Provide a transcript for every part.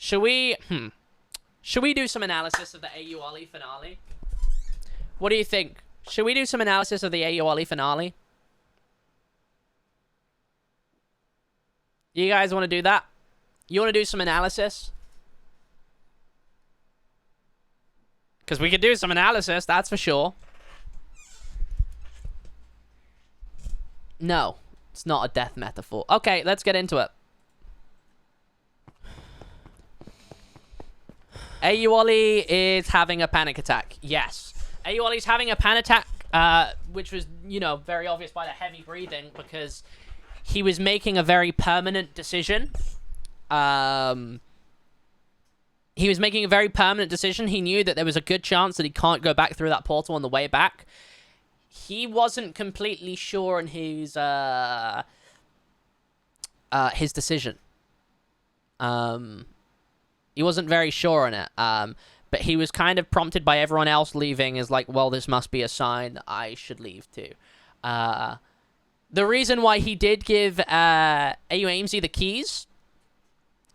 Should we... Should we do some analysis of the AU Ollie finale? What do you think? Should we do some analysis of the AU Ollie finale? You guys want to do that? You want to do some analysis? Because we could do some analysis, that's for sure. No, it's not a death metaphor. Okay, let's get into it. AU Ollie is having a panic attack. Yes. AU Ollie's having a panic attack, which was, you know, very obvious by the heavy breathing because he was making a very permanent decision. He was making a very permanent decision. He knew that there was a good chance that he can't go back through that portal on the way back. He wasn't completely sure in his decision. He wasn't very sure on it. But he was kind of prompted by everyone else leaving as like, well, this must be a sign that I should leave too. The reason why he did give AU Amesy the keys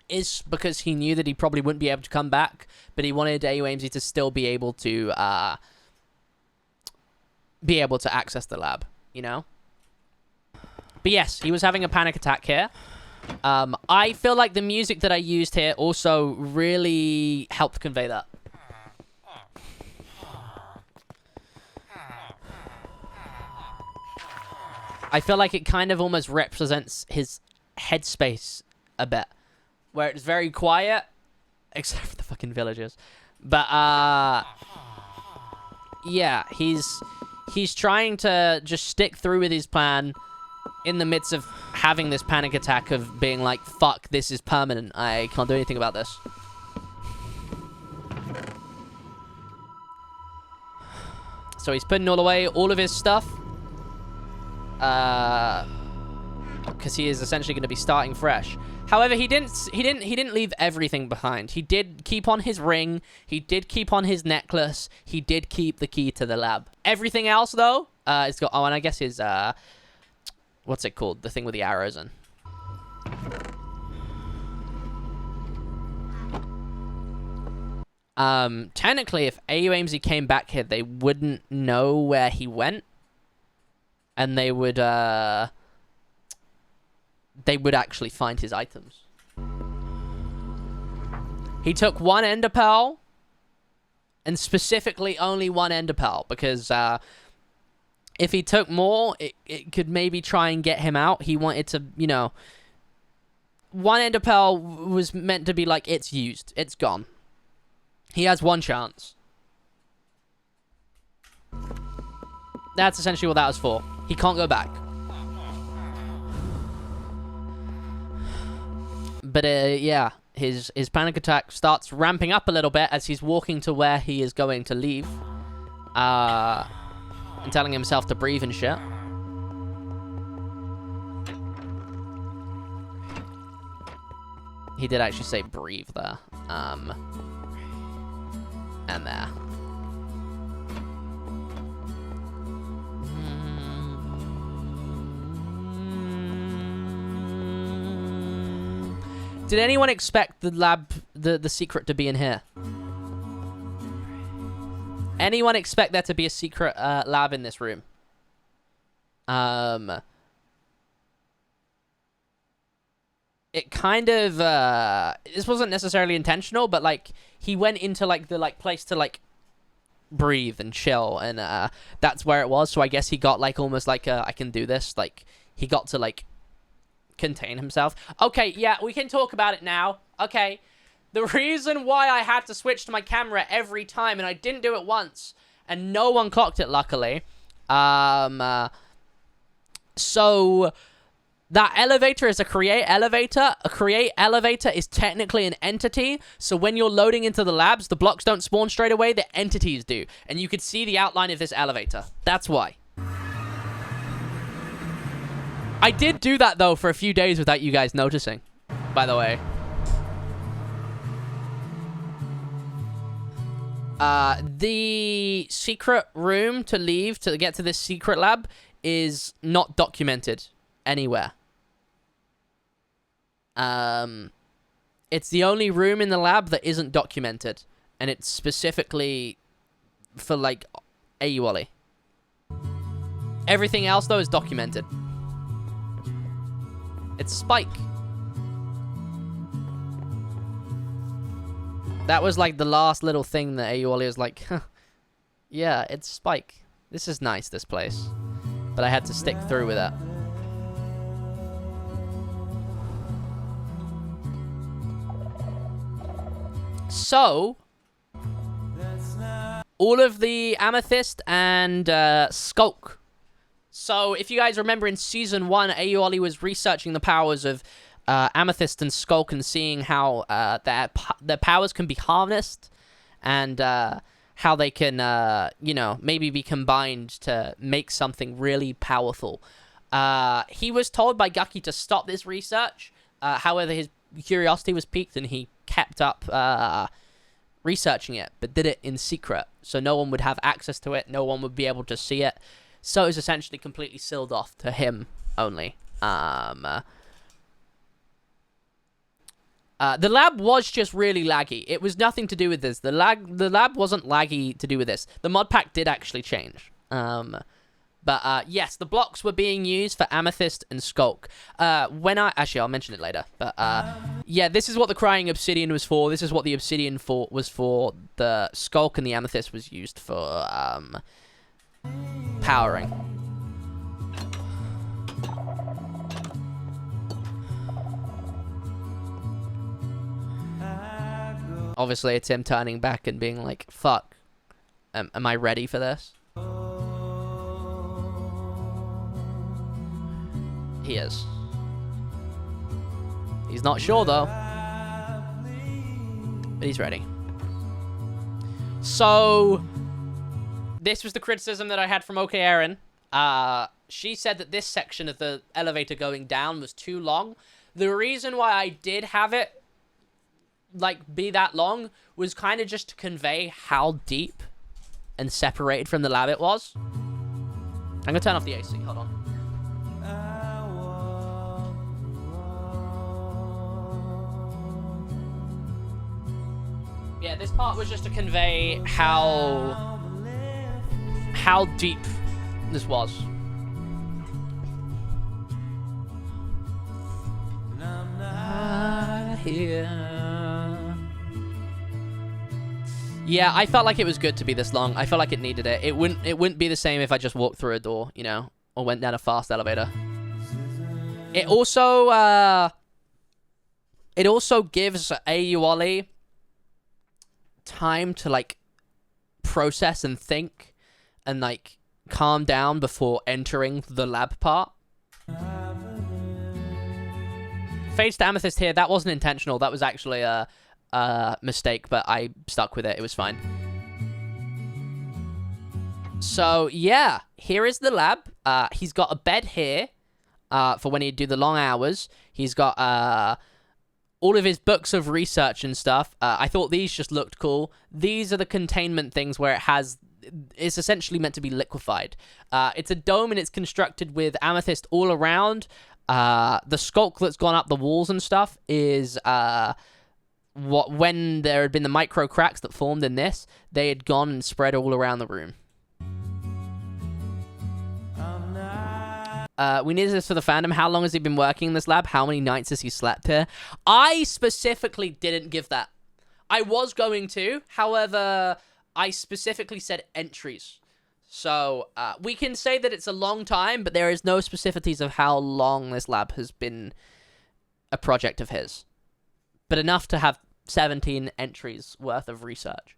is because he knew that he probably wouldn't be able to come back, but he wanted AU Amesy to still be able to access the lab, you know? But yes, he was having a panic attack here. I feel like the music that I used here also really helped convey that. I feel like it kind of almost represents his headspace a bit. Where it's very quiet, except for the fucking villagers. But, yeah, he's trying to just stick through with his plan in the midst of having this panic attack of being like, fuck, this is permanent. I can't do anything about this. So he's putting all away all of his stuff. Because he is essentially going to be starting fresh. However, he didn't leave everything behind. He did keep on his ring. He did keep on his necklace. He did keep the key to the lab. Everything else, though, it's got... Oh, and I guess his... what's it called? The thing with the arrows in. Technically, if AU Amesy came back here, they wouldn't know where he went. And they would actually find his items. He took one ender pearl, and specifically only one ender pearl, because if he took more, it could maybe try and get him out. He wanted to, you know... One ender pearl was meant to be like, it's used. It's gone. He has one chance. That's essentially what that was for. He can't go back. But, yeah, his panic attack starts ramping up a little bit as he's walking to where he is going to leave. And telling himself to breathe and shit. He did actually say breathe there. And there. Did anyone expect the lab, the secret to be in here? Anyone expect there to be a secret lab in this room? It kind of, this wasn't necessarily intentional, but, like, he went into, like, the, like, place to, like, breathe and chill, and, that's where it was, so I guess he got, like, almost like a, I can do this, like, he got to, like, contain himself. Okay, yeah, we can talk about it now. Okay, the reason why I had to switch to my camera every time, and I didn't do it once, and no one clocked it, luckily, so... That elevator is a create elevator. A create elevator is technically an entity. So when you're loading into the labs, the blocks don't spawn straight away. The entities do. And you could see the outline of this elevator. That's why. I did do that, though, for a few days without you guys noticing, by the way. The secret room to leave to get to this secret lab is not documented anywhere. It's the only room in the lab that isn't documented, and it's specifically for like AUOLI. Everything else though is documented. It's Spike. That was like the last little thing that AUOLI was like, huh, yeah, it's Spike. This is nice, this place. But I had to stick through with it. So, all of the Amethyst and Skulk. So, if you guys remember in Season 1, AUOLI was researching the powers of Amethyst and Skulk and seeing how their powers can be harnessed and how they can, you know, maybe be combined to make something really powerful. He was told by Gucky to stop this research. However, his curiosity was piqued and he kept up researching it, but did it in secret. So no one would have access to it. No one would be able to see it. So it was essentially completely sealed off to him only. The lab was just really laggy. It was nothing to do with this. The lab wasn't laggy to do with this. The mod pack did actually change. But yes, the blocks were being used for Amethyst and Skulk. Actually, I'll mention it later. But yeah, this is what the Crying Obsidian was for. This is what the Obsidian was for. The Skulk and the Amethyst was used for powering. Obviously, it's him turning back and being like, fuck, am I ready for this? He is. He's not sure, though. But he's ready. So, this was the criticism that I had from OK Erin. She said that this section of the elevator going down was too long. The reason why I did have it like be that long was kind of just to convey how deep and separated from the lab it was. I'm gonna turn off the AC. Hold on. Yeah, this part was just to convey how deep this was. Yeah, I felt like it was good to be this long. I felt like it needed it. It wouldn't be the same if I just walked through a door, you know, or went down a fast elevator. It also gives AUOLI time to like process and think and like calm down before entering the lab part. Fades to Amethyst here, that wasn't intentional. That was actually a mistake, but I stuck with it. It was fine. So yeah, here is the lab. He's got a bed here for when he'd do the long hours. He's got all of his books of research and stuff. I thought these just looked cool. These are the containment things where it's essentially meant to be liquefied. It's a dome and it's constructed with amethyst all around. The skulk that's gone up the walls and stuff is when there had been the micro cracks that formed in this, they had gone and spread all around the room. We needed this for the fandom. How long has he been working in this lab? How many nights has he slept here? I specifically didn't give that. I was going to. However, I specifically said entries. So, we can say that it's a long time, but there is no specificities of how long this lab has been a project of his. But enough to have 17 entries worth of research.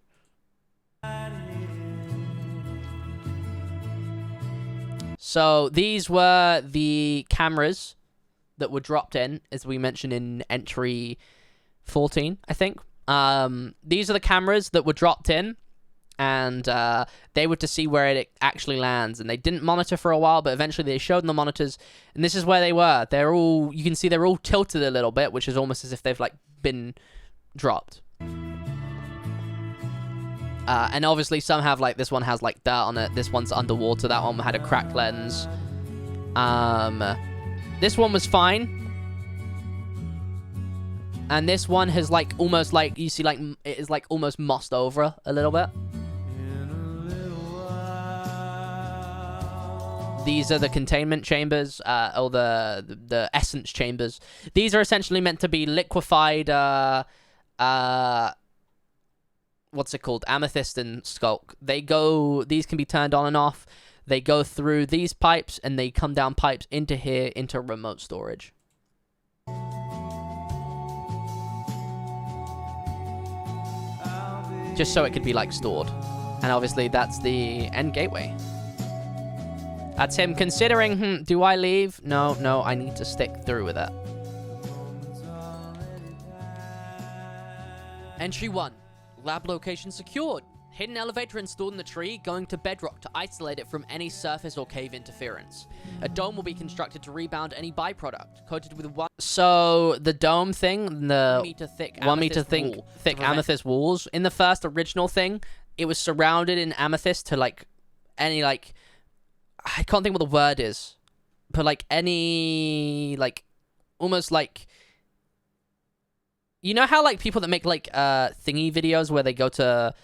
So, these were the cameras that were dropped in, as we mentioned in entry 14, I think. These are the cameras that were dropped in. And they were to see where it actually lands. And they didn't monitor for a while, but eventually they showed them the monitors. And this is where they were. You can see they're all tilted a little bit, which is almost as if they've like been dropped. And obviously some have like, this one has like dirt on it. This one's underwater. That one had a cracked lens. This one was fine. And this one has like almost like, you see like it is like almost mossed over a little bit. These are the containment chambers, or the essence chambers. These are essentially meant to be liquefied, what's it called? Amethyst and Skulk. These can be turned on and off. They go through these pipes, and they come down pipes into here, into remote storage. Just so it could be, like, stored. And obviously, that's the end gateway. That's him considering, do I leave? No, I need to stick through with it. Entry 1. Lab location secured. Hidden elevator installed in the tree, going to bedrock to isolate it from any surface or cave interference. A dome will be constructed to rebound any byproduct, coated with one... So, the dome thing, the 1 meter thick amethyst walls, in the first original thing, it was surrounded in amethyst to, like, any, like... I can't think what the word is, but, like, any, like, almost, like... You know how, like, people that make, like, thingy videos where they go to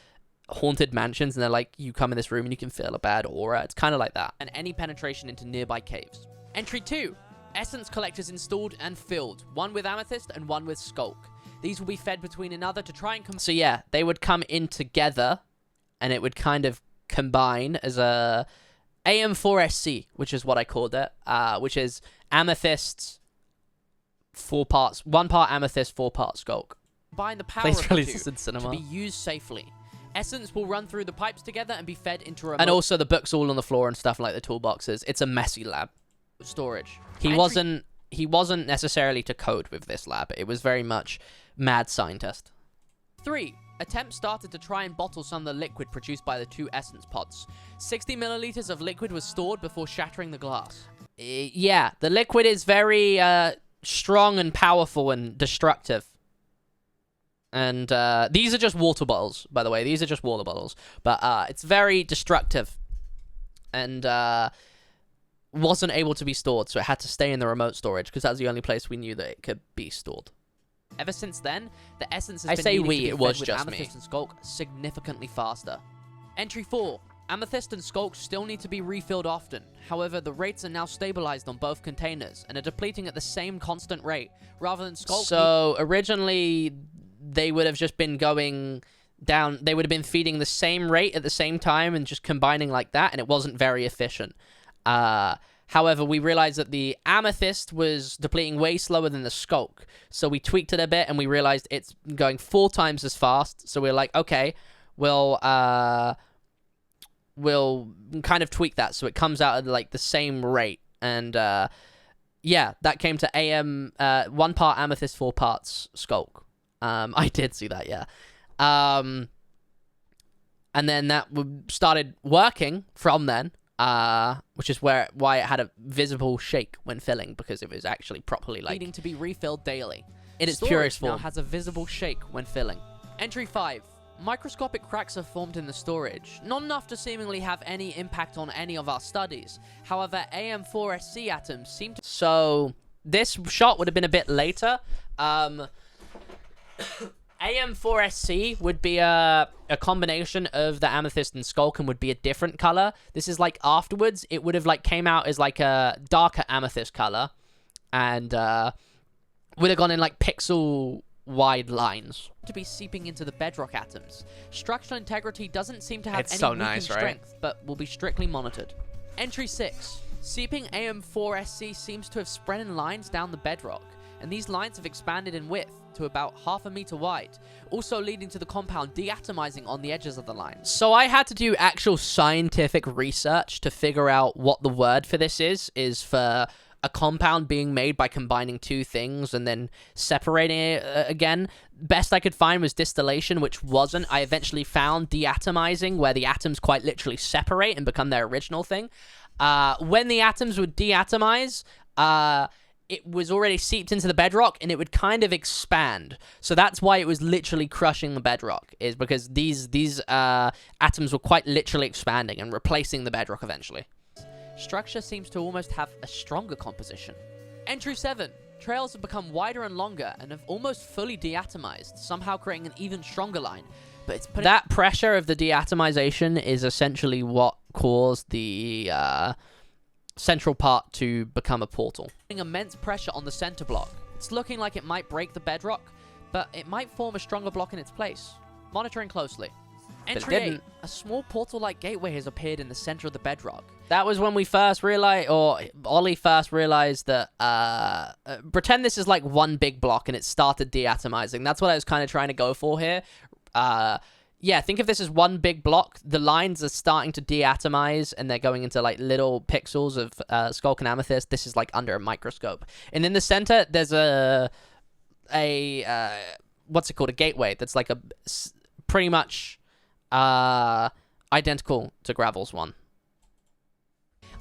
haunted mansions and they're like, you come in this room and you can feel a bad aura? It's kind of like that. And any penetration into nearby caves. Entry 2. Essence collectors installed and filled. One with amethyst and one with skulk. These will be fed between another to try and... So yeah, they would come in together and it would kind of combine as a AM4SC, which is what I called it, which is amethyst, 4 parts, 1 part amethyst, 4 parts skulk. Combine the power of the two to be used safely. Essence will run through the pipes together and be fed into remote... And also the books all on the floor and stuff, like the toolboxes. It's a messy lab. Storage. He wasn't necessarily to code with this lab. It was very much mad scientist. 3. Attempt started to try and bottle some of the liquid produced by the 2 essence pods. 60 milliliters of liquid was stored before shattering the glass. Yeah, the liquid is very strong and powerful and destructive. And these are just water bottles, by the way. These are just water bottles. But it's very destructive. And wasn't able to be stored, so it had to stay in the remote storage, because that's the only place we knew that it could be stored. Ever since then, the essence has been needing to be fed with amethyst and skulk significantly faster. Entry 4. Amethyst and skulk still need to be refilled often. However, the rates are now stabilized on both containers, and are depleting at the same constant rate, rather than skulk... So, originally... they would have just been going down, they would have been feeding the same rate at the same time and just combining like that, and it wasn't very efficient. However, we realized that the amethyst was depleting way slower than the skulk, so we tweaked it a bit, and we realized it's going 4 times as fast, so we're like, okay, we'll kind of tweak that, so it comes out at, like, the same rate, and, yeah, that came to 1 part amethyst, 4 parts skulk. I did see that, yeah. And then that started working from then, which is why it had a visible shake when filling, because it was actually properly, like... needing to be refilled daily. In its purest form. Now has a visible shake when filling. Entry 5. Microscopic cracks are formed in the storage, not enough to seemingly have any impact on any of our studies. However, AM4SC atoms seem to... So, this shot would have been a bit later. AM4SC would be a combination of the amethyst and skulk and would be a different color. This is like afterwards. It would have like came out as like a darker amethyst color and would have gone in like pixel wide lines. To be seeping into the bedrock atoms. Structural integrity doesn't seem to have any strength, but will be strictly monitored. Entry 6. Seeping AM4SC seems to have spread in lines down the bedrock, and these lines have expanded in width to about 1/2 meter wide, also leading to the compound deatomizing on the edges of the line. So I had to do actual scientific research to figure out what the word for this is for a compound being made by combining 2 things and then separating it again. Best I could find was distillation, which wasn't. I eventually found deatomizing, where the atoms quite literally separate and become their original thing. When the atoms would deatomize, it was already seeped into the bedrock, and it would kind of expand. So that's why it was literally crushing the bedrock, is because these atoms were quite literally expanding and replacing the bedrock eventually. Structure seems to almost have a stronger composition. Entry 7. trails have become wider and longer and have almost fully deatomized, somehow creating an even stronger line. But it's that pressure of the deatomization is essentially what caused the central part to become a portal. Immense pressure on the center block. It's looking like it might break the bedrock, but it might form a stronger block in its place. Monitoring closely. Entry 8. A small portal-like gateway has appeared in the center of the bedrock. That was when we first realized, or Ollie first realized that, pretend this is like one big block and it started deatomizing. That's what I was kind of trying to go for here. Yeah, think of this as one big block. The lines are starting to deatomize, and they're going into, like, little pixels of Skulk and Amethyst. This is, like, under a microscope. And in the center, there's what's it called? A gateway that's, like, pretty much identical to Gravel's one.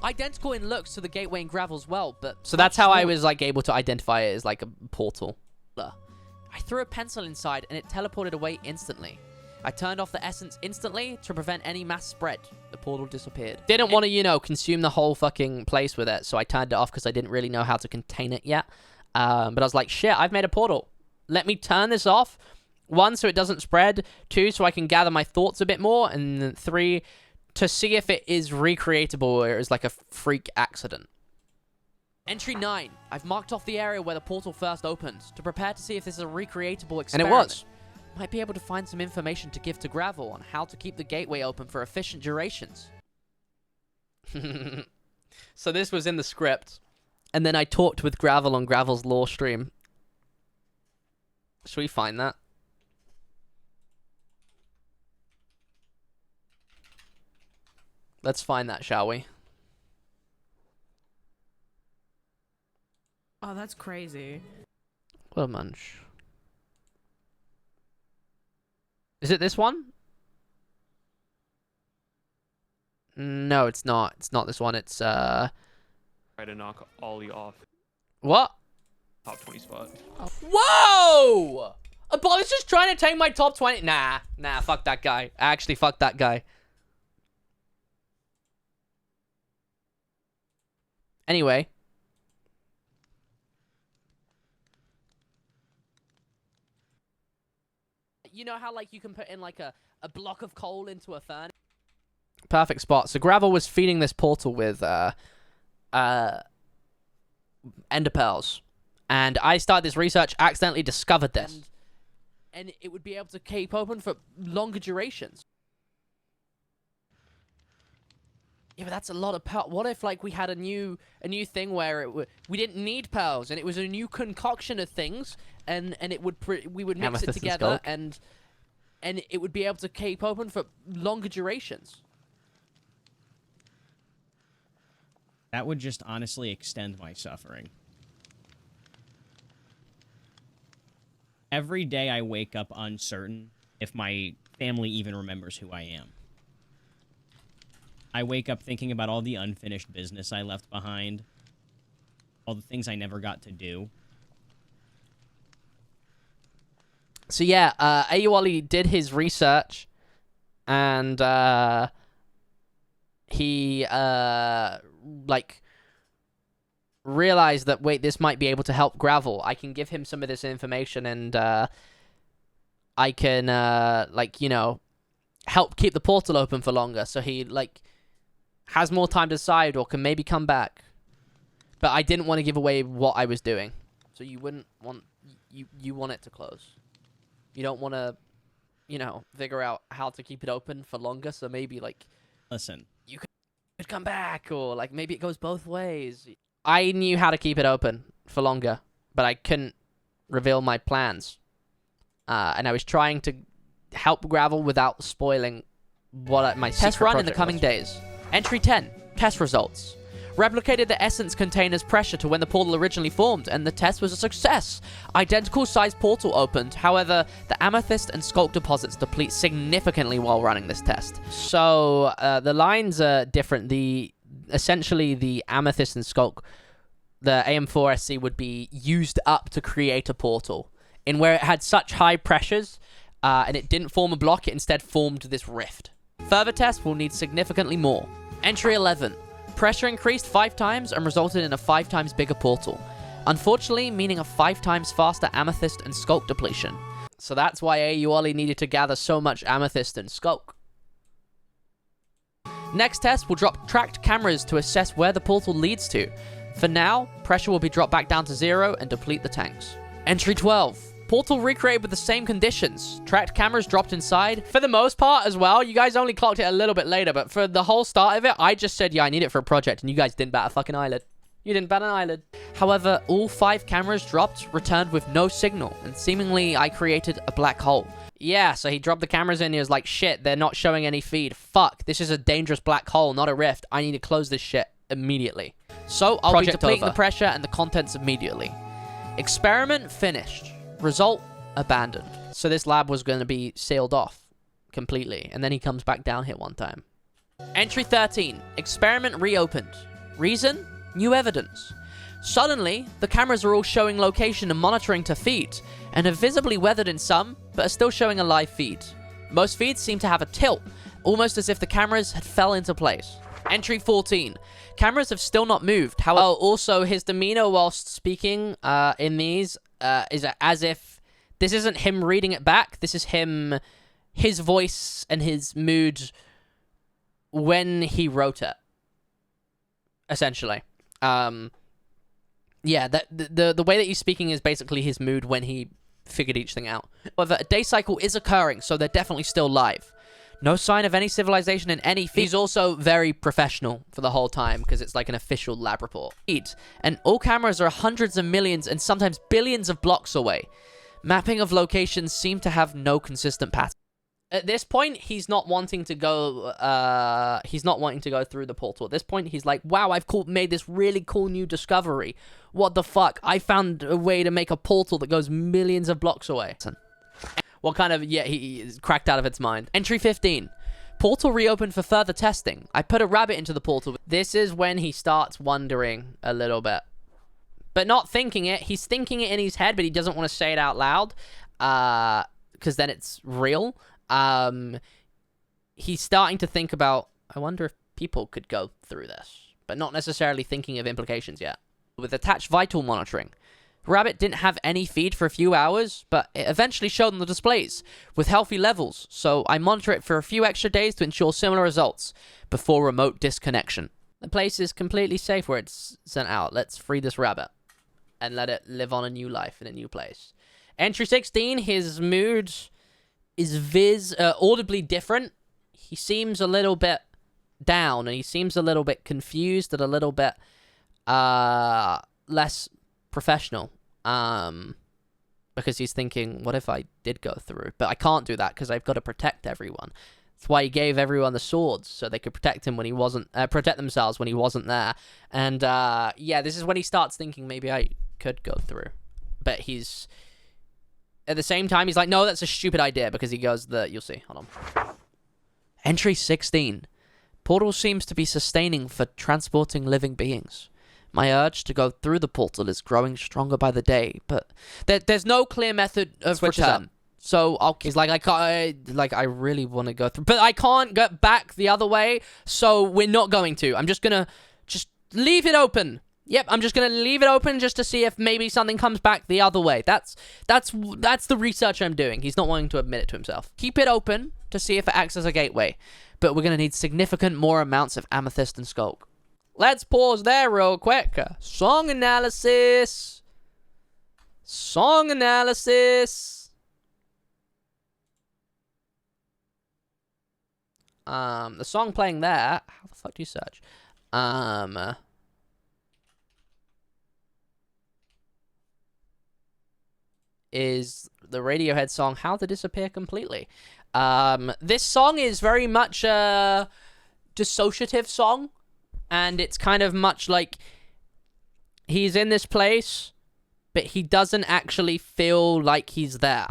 Identical in looks to the gateway in Gravel's well, but... So that's how I was, like, able to identify it as, like, a portal. I threw a pencil inside, and it teleported away instantly. I turned off the essence instantly to prevent any mass spread. The portal disappeared. Didn't want to, you know, consume the whole fucking place with it, so I turned it off because I didn't really know how to contain it yet. But I was like, shit, I've made a portal. Let me turn this off. 1, so it doesn't spread. 2, so I can gather my thoughts a bit more. And 3, to see if it is recreatable or it is like a freak accident. Entry 9. I've marked off the area where the portal first opened to prepare to see if this is a recreatable experiment. And it was. Might be able to find some information to give to Gravel on how to keep the gateway open for efficient durations. So this was in the script. And then I talked with Gravel on Gravel's lore stream. Should we find that? Let's find that, shall we? Oh, that's crazy. What a munch. Is it this one? No, it's not. It's not this one. It's, Try to knock Ollie off. What? Top 20 spot. Whoa! Apollo's just trying to take my top 20. Nah, fuck that guy. Actually, fuck that guy. Anyway. You know how, like, you can put in, like, a block of coal into a furnace? Perfect spot. So Gravel was feeding this portal with, ender pearls. And I started this research, accidentally discovered this. And it would be able to keep open for longer durations. Yeah, but that's a lot of pearls. What if, like, we had a new thing where we didn't need pearls, and it was a new concoction of things, and it would we would mix it together, and it would be able to keep open for longer durations. That would just honestly extend my suffering. Every day I wake up uncertain if my family even remembers who I am. I wake up thinking about all the unfinished business I left behind, all the things I never got to do. So yeah, Ayuwali did his research, and he like realized that, wait, this might be able to help Gravel. I can give him some of this information, and I can like, you know, help keep the portal open for longer, so he like has more time to decide, or can maybe come back. But I didn't want to give away what I was doing, so you wouldn't want you want it to close. You don't want to, you know, figure out how to keep it open for longer, so maybe, like, listen, you could come back, or, like, maybe it goes both ways. I knew how to keep it open for longer, but I couldn't reveal my plans. And I was trying to help Gravel without spoiling what my test run in the coming days. Entry 10, test results. Replicated the essence container's pressure to when the portal originally formed, and the test was a success. Identical sized portal opened. However, the amethyst and skulk deposits deplete significantly while running this test. So the lines are different. Essentially the amethyst and skulk, the AM4SC, would be used up to create a portal. In where it had such high pressures, and it didn't form a block, it instead formed this rift. Further tests will need significantly more. Entry 11. Pressure increased 5 times and resulted in a 5 times bigger portal. unfortunately meaning a 5 times faster amethyst and skulk depletion. So that's why Aeuoli needed to gather so much amethyst and skulk. Next test, we'll drop tracked cameras to assess where the portal leads to. For now, pressure will be dropped back down to 0 and deplete the tanks. Entry 12. Portal recreated with the same conditions. Tracked cameras dropped inside. For the most part as well, you guys only clocked it a little bit later, but for the whole start of it, I just said, yeah, I need it for a project, and you guys didn't bat a fucking eyelid. You didn't bat an eyelid. However, all 5 cameras dropped returned with no signal, and seemingly I created a black hole. Yeah, so he dropped the cameras in, he was like, shit, they're not showing any feed. Fuck, this is a dangerous black hole, not a rift. I need to close this shit immediately. So I'll be depleting the pressure and the contents immediately. Experiment finished. Result, abandoned. So this lab was going to be sealed off completely, and then he comes back down here one time. Entry 13. Experiment reopened. Reason? New evidence. Suddenly, the cameras are all showing location and monitoring to feed, and are visibly weathered in some, but are still showing a live feed. Most feeds seem to have a tilt, almost as if the cameras had fell into place. Entry 14. Cameras have still not moved. However, also his demeanor whilst speaking in these is as if this isn't him reading it back. This is him, his voice and his mood when he wrote it. Essentially. Yeah, the way that he's speaking is basically his mood when he figured each thing out. However, a day cycle is occurring, so they're definitely still live. No sign of any civilization in any feed. He's also very professional for the whole time, because it's like an official lab report. And all cameras are hundreds of millions and sometimes billions of blocks away. Mapping of locations seem to have no consistent pattern. At this point, he's not wanting to go, through the portal. At this point, he's like, wow, I've made this really cool new discovery. What the fuck? I found a way to make a portal that goes millions of blocks away. What kind of, yeah, he is cracked out of its mind. Entry 15. Portal reopened for further testing. I put a rabbit into the portal. This is when he starts wondering a little bit. But not thinking it. He's thinking it in his head, but he doesn't want to say it out loud. Because then it's real. He's starting to think about, I wonder if people could go through this, but not necessarily thinking of implications yet. With attached vital monitoring, Rabbit didn't have any feed for a few hours, but it eventually showed on the displays with healthy levels, so I monitor it for a few extra days to ensure similar results before remote disconnection. The place is completely safe where it's sent out. Let's free this rabbit and let it live on a new life in a new place. Entry 16, his mood is audibly different. He seems a little bit down, and he seems a little bit confused and a little bit less professional. Because he's thinking, what if I did go through? But I can't do that because I've got to protect everyone. That's why he gave everyone the swords, so they could protect him when he wasn't, protect themselves when he wasn't there. And yeah, this is when he starts thinking maybe I could go through. But he's, at the same time, he's like, no, that's a stupid idea, because he goes, you'll see, hold on. Entry 16. Portal seems to be sustaining for transporting living beings. My urge to go through the portal is growing stronger by the day, but there's no clear method of return. So he's like, I really want to go through, but I can't get back the other way, so we're not going to. I'm just gonna leave it open. Yep, I'm just gonna leave it open just to see if maybe something comes back the other way. That's the research I'm doing. He's not wanting to admit it to himself. Keep it open to see if it acts as a gateway, but we're gonna need significant more amounts of amethyst and skulk. Let's pause there real quick. Song analysis. Song analysis. The song playing there. How the fuck do you search? Is the Radiohead song How to Disappear Completely. This song is very much a dissociative song. And it's kind of much like he's in this place, but he doesn't actually feel like he's there.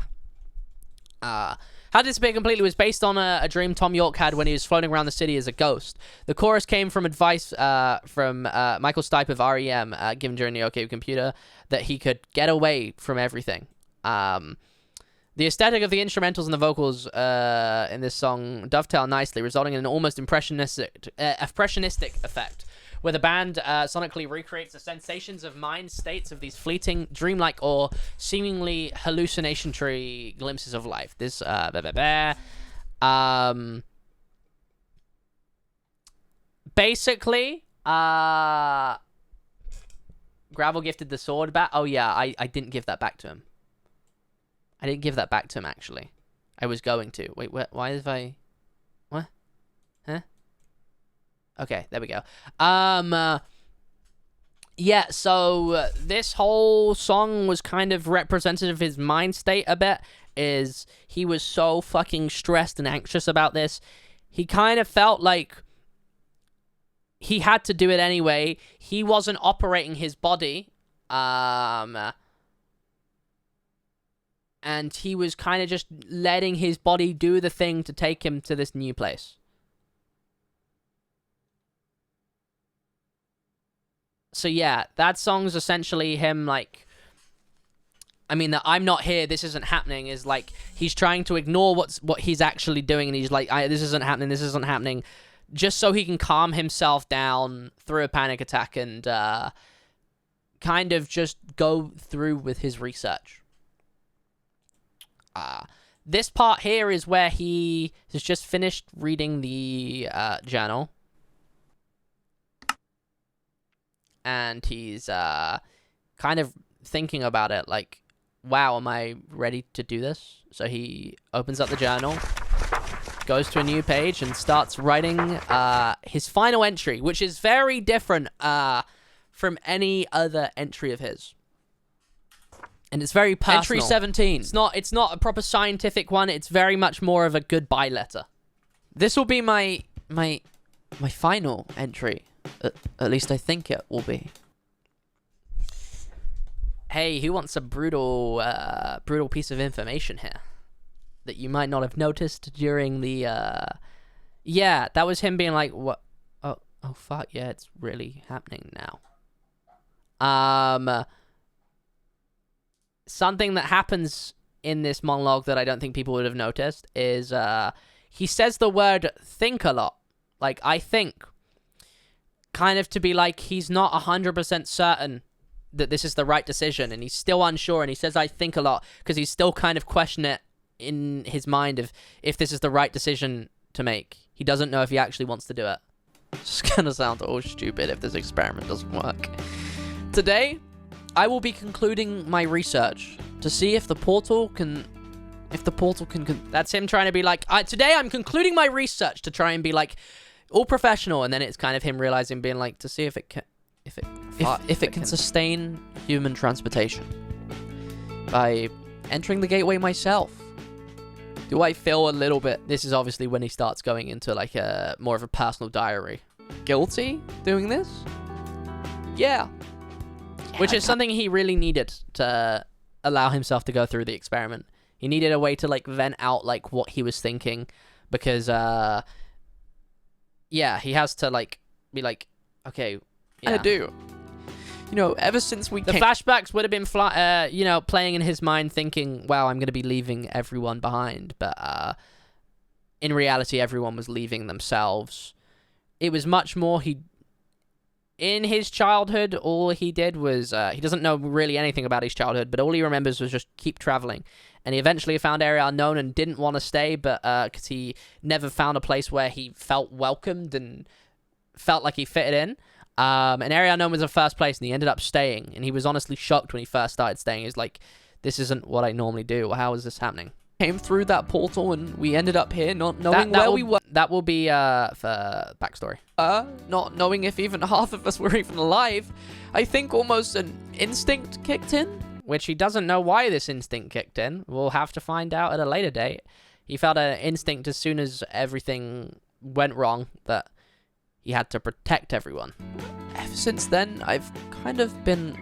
How to Disappear Completely was based on a dream Tom York had when he was floating around the city as a ghost. The chorus came from advice from Michael Stipe of REM, given during the OK Computer, that he could get away from everything. The aesthetic of the instrumentals and the vocals in this song dovetail nicely, resulting in an almost impressionistic effect. where the band sonically recreates the sensations of mind states of these fleeting, dreamlike, or seemingly hallucinatory glimpses of life. This, basically, Gravel gifted the sword back. Oh, yeah, I didn't give that back to him. I didn't give that back to him, actually. I was going to. Wait, why have I... What? Huh? Okay, there we go. Yeah, so this whole song was kind of representative of his mind state a bit. Is he was so fucking stressed and anxious about this. He kind of felt like he had to do it anyway. He wasn't operating his body. And he was kind of just letting his body do the thing to take him to this new place. So yeah, that song's essentially him like... I mean, the I'm not here, this isn't happening is like... He's trying to ignore what he's actually doing, and he's like, this isn't happening, this isn't happening. Just so he can calm himself down through a panic attack and kind of just go through with his research. This part here is where he has just finished reading the journal. And he's kind of thinking about it like, wow, am I ready to do this? So he opens up the journal, goes to a new page, and starts writing his final entry, which is very different from any other entry of his. And it's very personal. Entry 17. It's not a proper scientific one. It's very much more of a goodbye letter. This will be my final entry. At least I think it will be. Hey, who wants a brutal piece of information here that you might not have noticed during the yeah, that was him being like, what? Oh fuck, yeah, it's really happening now. Something that happens in this monologue that I don't think people would have noticed is he says the word think a lot. Like, I think. Kind of to be like, he's not 100% certain that this is the right decision, and he's still unsure, and he says I think a lot, because he's still kind of questioning it in his mind of if this is the right decision to make. He doesn't know if he actually wants to do it. It's gonna sound all stupid if this experiment doesn't work. Today, I will be concluding my research to see if the portal can... That's him trying to be like, today I'm concluding my research to try and be like, all professional, and then it's kind of him realizing, being like, to see if it can... If it can sustain human transportation by entering the gateway myself. Do I feel a little bit... This is obviously when he starts going into like a more of a personal diary. Guilty doing this? Yeah. Which is something he really needed to allow himself to go through the experiment. He needed a way to like vent out like what he was thinking, because yeah, he has to like be like, okay, yeah. I do. You know, ever since the flashbacks would have been, you know, playing in his mind, thinking, "Wow, I'm going to be leaving everyone behind." But in reality, everyone was leaving themselves. It was much more in his childhood. All he did was he doesn't know really anything about his childhood, but all he remembers was just keep traveling. And he eventually found Area Unknown and didn't want to stay, but because he never found a place where he felt welcomed and felt like he fitted in. And Area Unknown was the first place, and he ended up staying. And he was honestly shocked when he first started staying. He was like, this isn't what I normally do. How is this happening? Came through that portal, and we ended up here not knowing where we were. That will be for backstory. Not knowing if even half of us were even alive. I think almost an instinct kicked in. Which he doesn't know why this instinct kicked in. We'll have to find out at a later date. He felt an instinct as soon as everything went wrong that he had to protect everyone. Ever since then, I've kind of been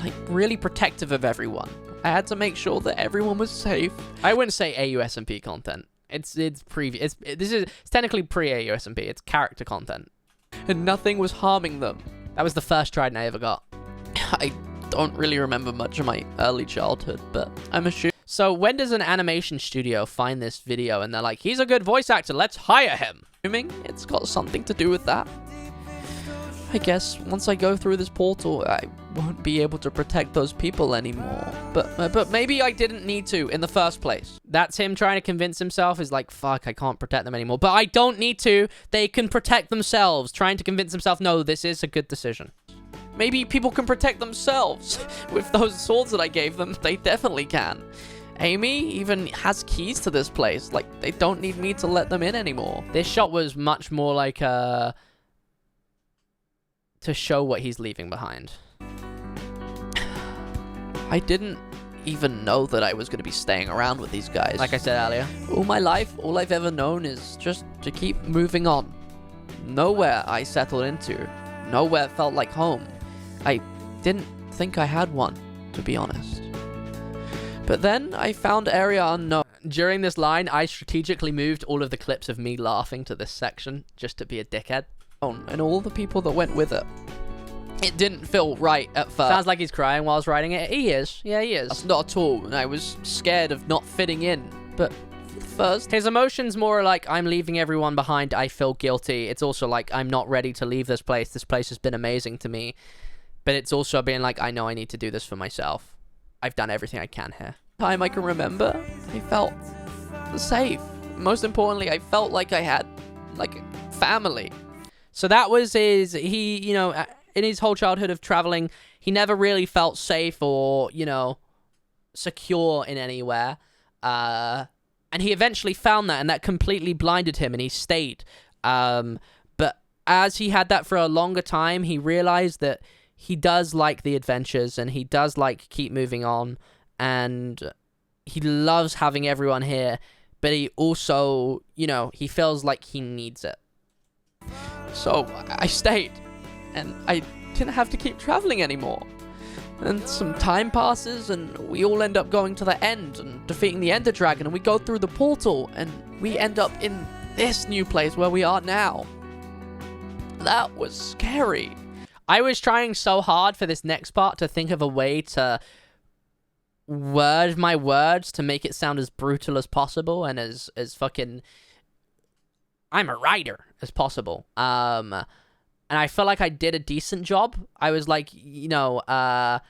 like really protective of everyone. I had to make sure that everyone was safe. I wouldn't say AUSMP content. It's technically pre-AUSMP. It's character content. And nothing was harming them. That was the first trident I ever got. I don't really remember much of my early childhood, but I'm assuming. So when does an animation studio find this video and they're like, he's a good voice actor, let's hire him? Assuming it's got something to do with that. I guess once I go through this portal, I won't be able to protect those people anymore. But maybe I didn't need to in the first place. That's him trying to convince himself. Is like, fuck, I can't protect them anymore. But I don't need to. They can protect themselves. Trying to convince himself, no, this is a good decision. Maybe people can protect themselves. With those swords that I gave them, they definitely can. Amy even has keys to this place. Like, they don't need me to let them in anymore. This shot was much more like to show what he's leaving behind. I didn't even know that I was going to be staying around with these guys. Like I said earlier. All my life, all I've ever known is just to keep moving on. Nowhere I settled into. Nowhere felt like home. I didn't think I had one, to be honest. But then I found Area Unknown. During this line, I strategically moved all of the clips of me laughing to this section just to be a dickhead. And all the people that went with it. It didn't feel right at first. Sounds like he's crying while he's writing it. He is. Yeah, he is. That's not at all. And I was scared of not fitting in. But first, his emotions more like, I'm leaving everyone behind. I feel guilty. It's also like, I'm not ready to leave this place. This place has been amazing to me. But it's also being like, I know I need to do this for myself. I've done everything I can here. Time I can remember, I felt safe. Most importantly, I felt like I had, like, family. So that was his, you know, in his whole childhood of traveling, he never really felt safe or, you know, secure in anywhere. And he eventually found that, and that completely blinded him, and he stayed. But as he had that for a longer time, he realized that he does like the adventures, and he does like keep moving on, and he loves having everyone here, but he also, you know, he feels like he needs it. So I stayed, and I didn't have to keep traveling anymore. And some time passes, and we all end up going to the end and defeating the Ender Dragon, and we go through the portal, and we end up in this new place where we are now. That was scary. I was trying so hard for this next part to think of a way to word my words to make it sound as brutal as possible and as fucking I'm a writer as possible. And I felt like I did a decent job. I was like, you know, I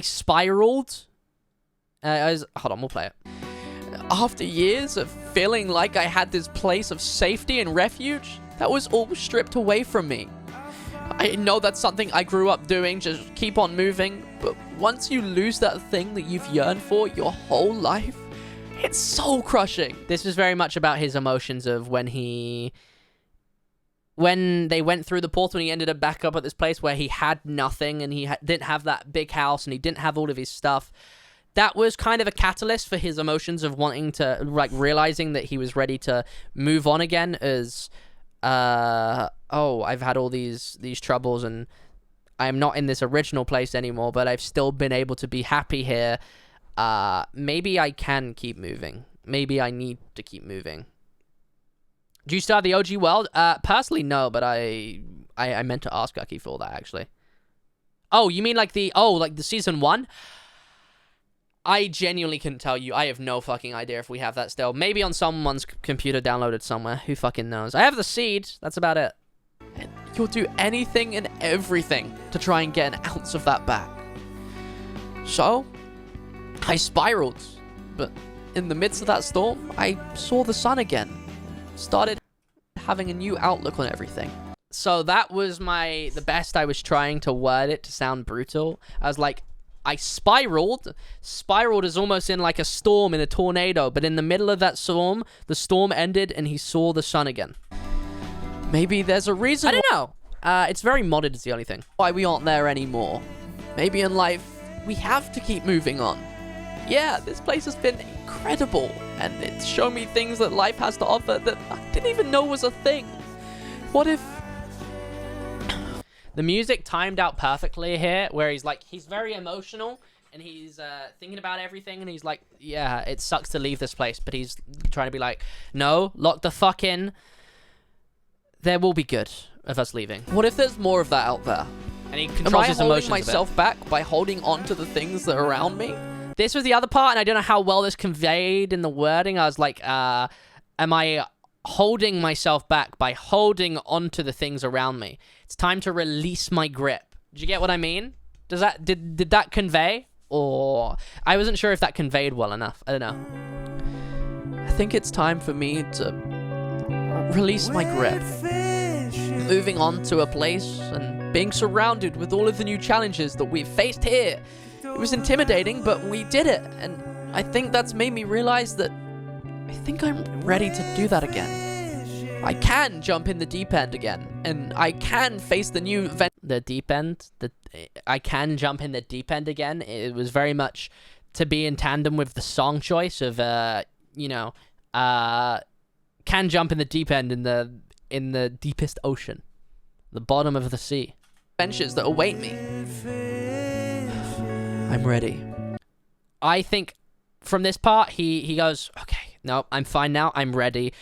spiraled. Hold on, we'll play it. After years of feeling like I had this place of safety and refuge, that was all stripped away from me. I know that's something I grew up doing, just keep on moving, but once you lose that thing that you've yearned for your whole life, it's soul crushing. This was very much about his emotions of when they went through the portal and he ended up back up at this place where he had nothing, and he didn't have that big house, and he didn't have all of his stuff. That was kind of a catalyst for his emotions of wanting to, like, realizing that he was ready to move on again as, oh, I've had all these troubles, and I'm not in this original place anymore, but I've still been able to be happy here. Maybe I can keep moving. Maybe I need to keep moving. Do you start the OG world? Personally, no, but I meant to ask Gucky for that, actually. Oh, you mean like the season 1? I genuinely couldn't tell you. I have no fucking idea if we have that still. Maybe on someone's computer downloaded somewhere. Who fucking knows? I have the seed. That's about it. And you'll do anything and everything to try and get an ounce of that back. So, I spiraled. But in the midst of that storm, I saw the sun again. Started having a new outlook on everything. So that was the best I was trying to word it to sound brutal. I was like, I spiraled. Spiraled is almost in like a storm, in a tornado. But in the middle of that storm, the storm ended and he saw the sun again. Maybe there's a reason. I don't know. It's very modded is the only thing. Why we aren't there anymore. Maybe in life, we have to keep moving on. Yeah, this place has been incredible. And it's shown me things that life has to offer that I didn't even know was a thing. What if... The music timed out perfectly here, where he's very emotional, and he's thinking about everything, and he's like, yeah, it sucks to leave this place, but he's trying to be like, no, lock the fuck in. There will be good of us leaving. What if there's more of that out there? And he controls his emotions. Am I holding myself back by holding on to the things that are around me? This was the other part, and I don't know how well this conveyed in the wording. I was like, am I holding myself back by holding on to the things around me? It's time to release my grip. Did you get what I mean? Does that did that convey? Or I wasn't sure if that conveyed well enough. I don't know. I think it's time for me to release my grip. Moving on to a place and being surrounded with all of the new challenges that we've faced here. It was intimidating, but we did it. And I think that's made me realize that I think I'm ready to do that again. I can jump in the deep end again, and I can face the new event. The deep end? I can jump in the deep end again. It was very much to be in tandem with the song choice of, can jump in the deep end in the deepest ocean, the bottom of the sea. Adventures that await me. I'm ready. I think from this part, he goes, okay, no, I'm fine now. I'm ready.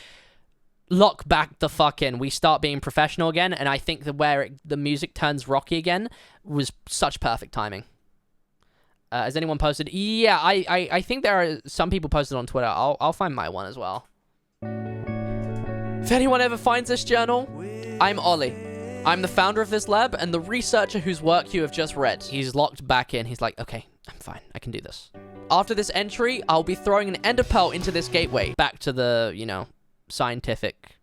Lock back the fuck in. We start being professional again, and I think that where the music turns rocky again was such perfect timing. Has anyone posted? Yeah, I think there are some people posted on Twitter. I'll find my one as well. If anyone ever finds this journal, I'm Ollie. I'm the founder of this lab and the researcher whose work you have just read. He's locked back in. He's like, okay, I'm fine. I can do this. After this entry, I'll be throwing an ender pearl into this gateway. Back to the, scientific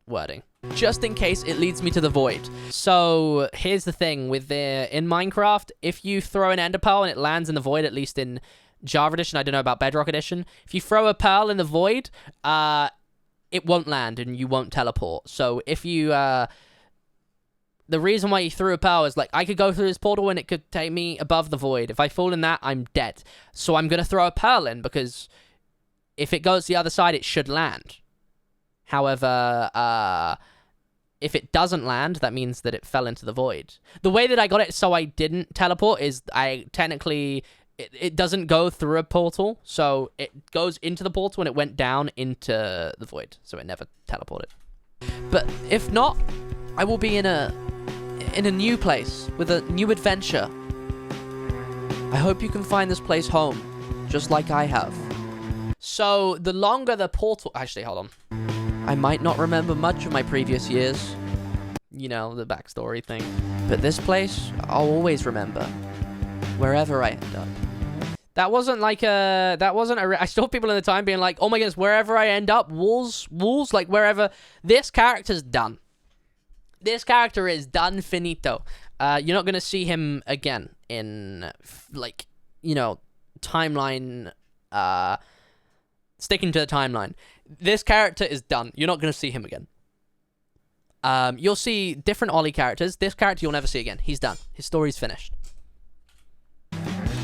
wording. Just in case it leads me to the void. So here's the thing with in Minecraft, if you throw an ender pearl and it lands in the void, at least in Java Edition, I don't know about Bedrock Edition, if you throw a pearl in the void, it won't land and you won't teleport. So if you, the reason why you threw a pearl is like, I could go through this portal and it could take me above the void. If I fall in that, I'm dead. So I'm going to throw a pearl in because if it goes the other side, it should land. However, if it doesn't land, that means that it fell into the void. The way that I got it so I didn't teleport is it doesn't go through a portal, so it goes into the portal and it went down into the void, so it never teleported. But if not, I will be in a new place with a new adventure. I hope you can find this place home, just like I have. So the longer the portal... Actually, hold on. I might not remember much of my previous years. The backstory thing. But this place, I'll always remember. Wherever I end up. That wasn't I saw people in the time being like, oh my goodness, wherever I end up, walls, like wherever. This character's done. This character is done finito. You're not going to see him again in, timeline, sticking to the timeline. This character is done. You're not going to see him again. You'll see different Ollie characters. This character you'll never see again. He's done. His story's finished.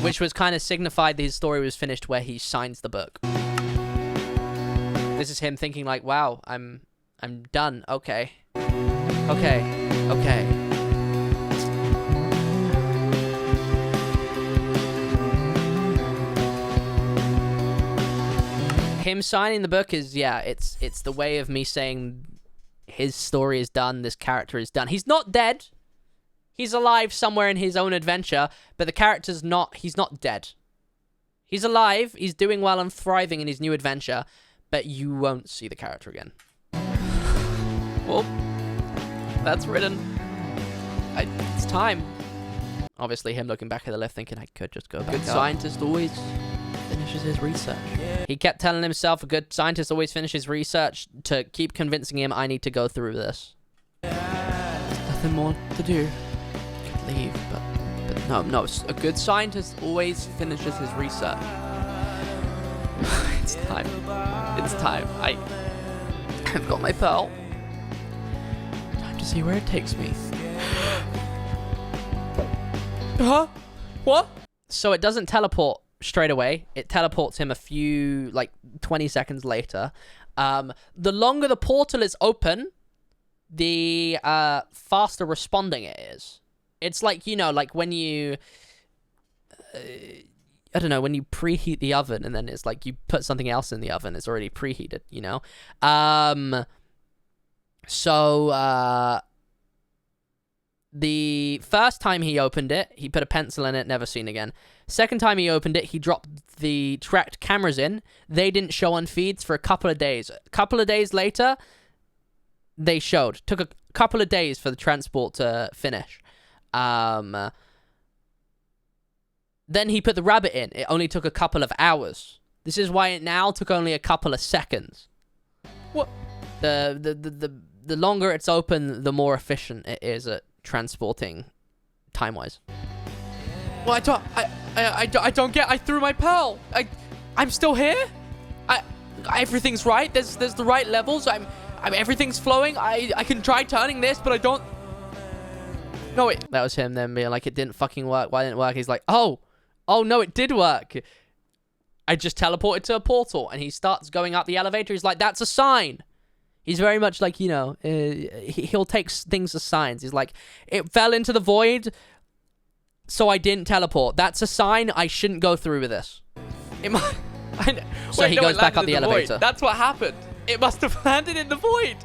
Which was kind of signified that his story was finished where he signs the book. This is him thinking like, wow, I'm done. Okay. Him signing the book is, it's the way of me saying his story is done, this character is done. He's not dead. He's alive somewhere in his own adventure, but the character's he's not dead. He's alive, he's doing well and thriving in his new adventure, but you won't see the character again. Well, that's written. It's time. Obviously, him looking back at the left thinking, I could just go back Good up. scientist always finishes his research. He kept telling himself a good scientist always finishes research to keep convincing him, I need to go through this. There's nothing more to do. Could leave, but no. A good scientist always finishes his research. It's time. I've got my pearl. Time to see where it takes me. Huh? What? So it doesn't teleport straight away. It teleports him a few, 20 seconds later. The longer the portal is open, the faster responding it is. It's like, when you... I don't know, when you preheat the oven and then it's like you put something else in the oven, it's already preheated, The first time he opened it, he put a pencil in it, never seen again. Second time he opened it, he dropped the tracked cameras in. They didn't show on feeds for a couple of days. A couple of days later, they showed. Took a couple of days for the transport to finish. Then he put the rabbit in. It only took a couple of hours. This is why it now took only a couple of seconds. What? The longer it's open, the more efficient it is at transporting time-wise. Well, I don't get. I threw my pearl. I'm still here. Everything's right. There's the right levels. Everything's flowing. I can try turning this, but I don't. No, wait. That was him then being like, it didn't fucking work. Why didn't it work? He's like, oh no, it did work. I just teleported to a portal, and he starts going up the elevator. He's like, that's a sign. He's very much like, you know, he'll take things as signs. He's like, it fell into the void, so I didn't teleport. That's a sign I shouldn't go through with this. So he goes back up the elevator. Void. That's what happened. It must have landed in the void.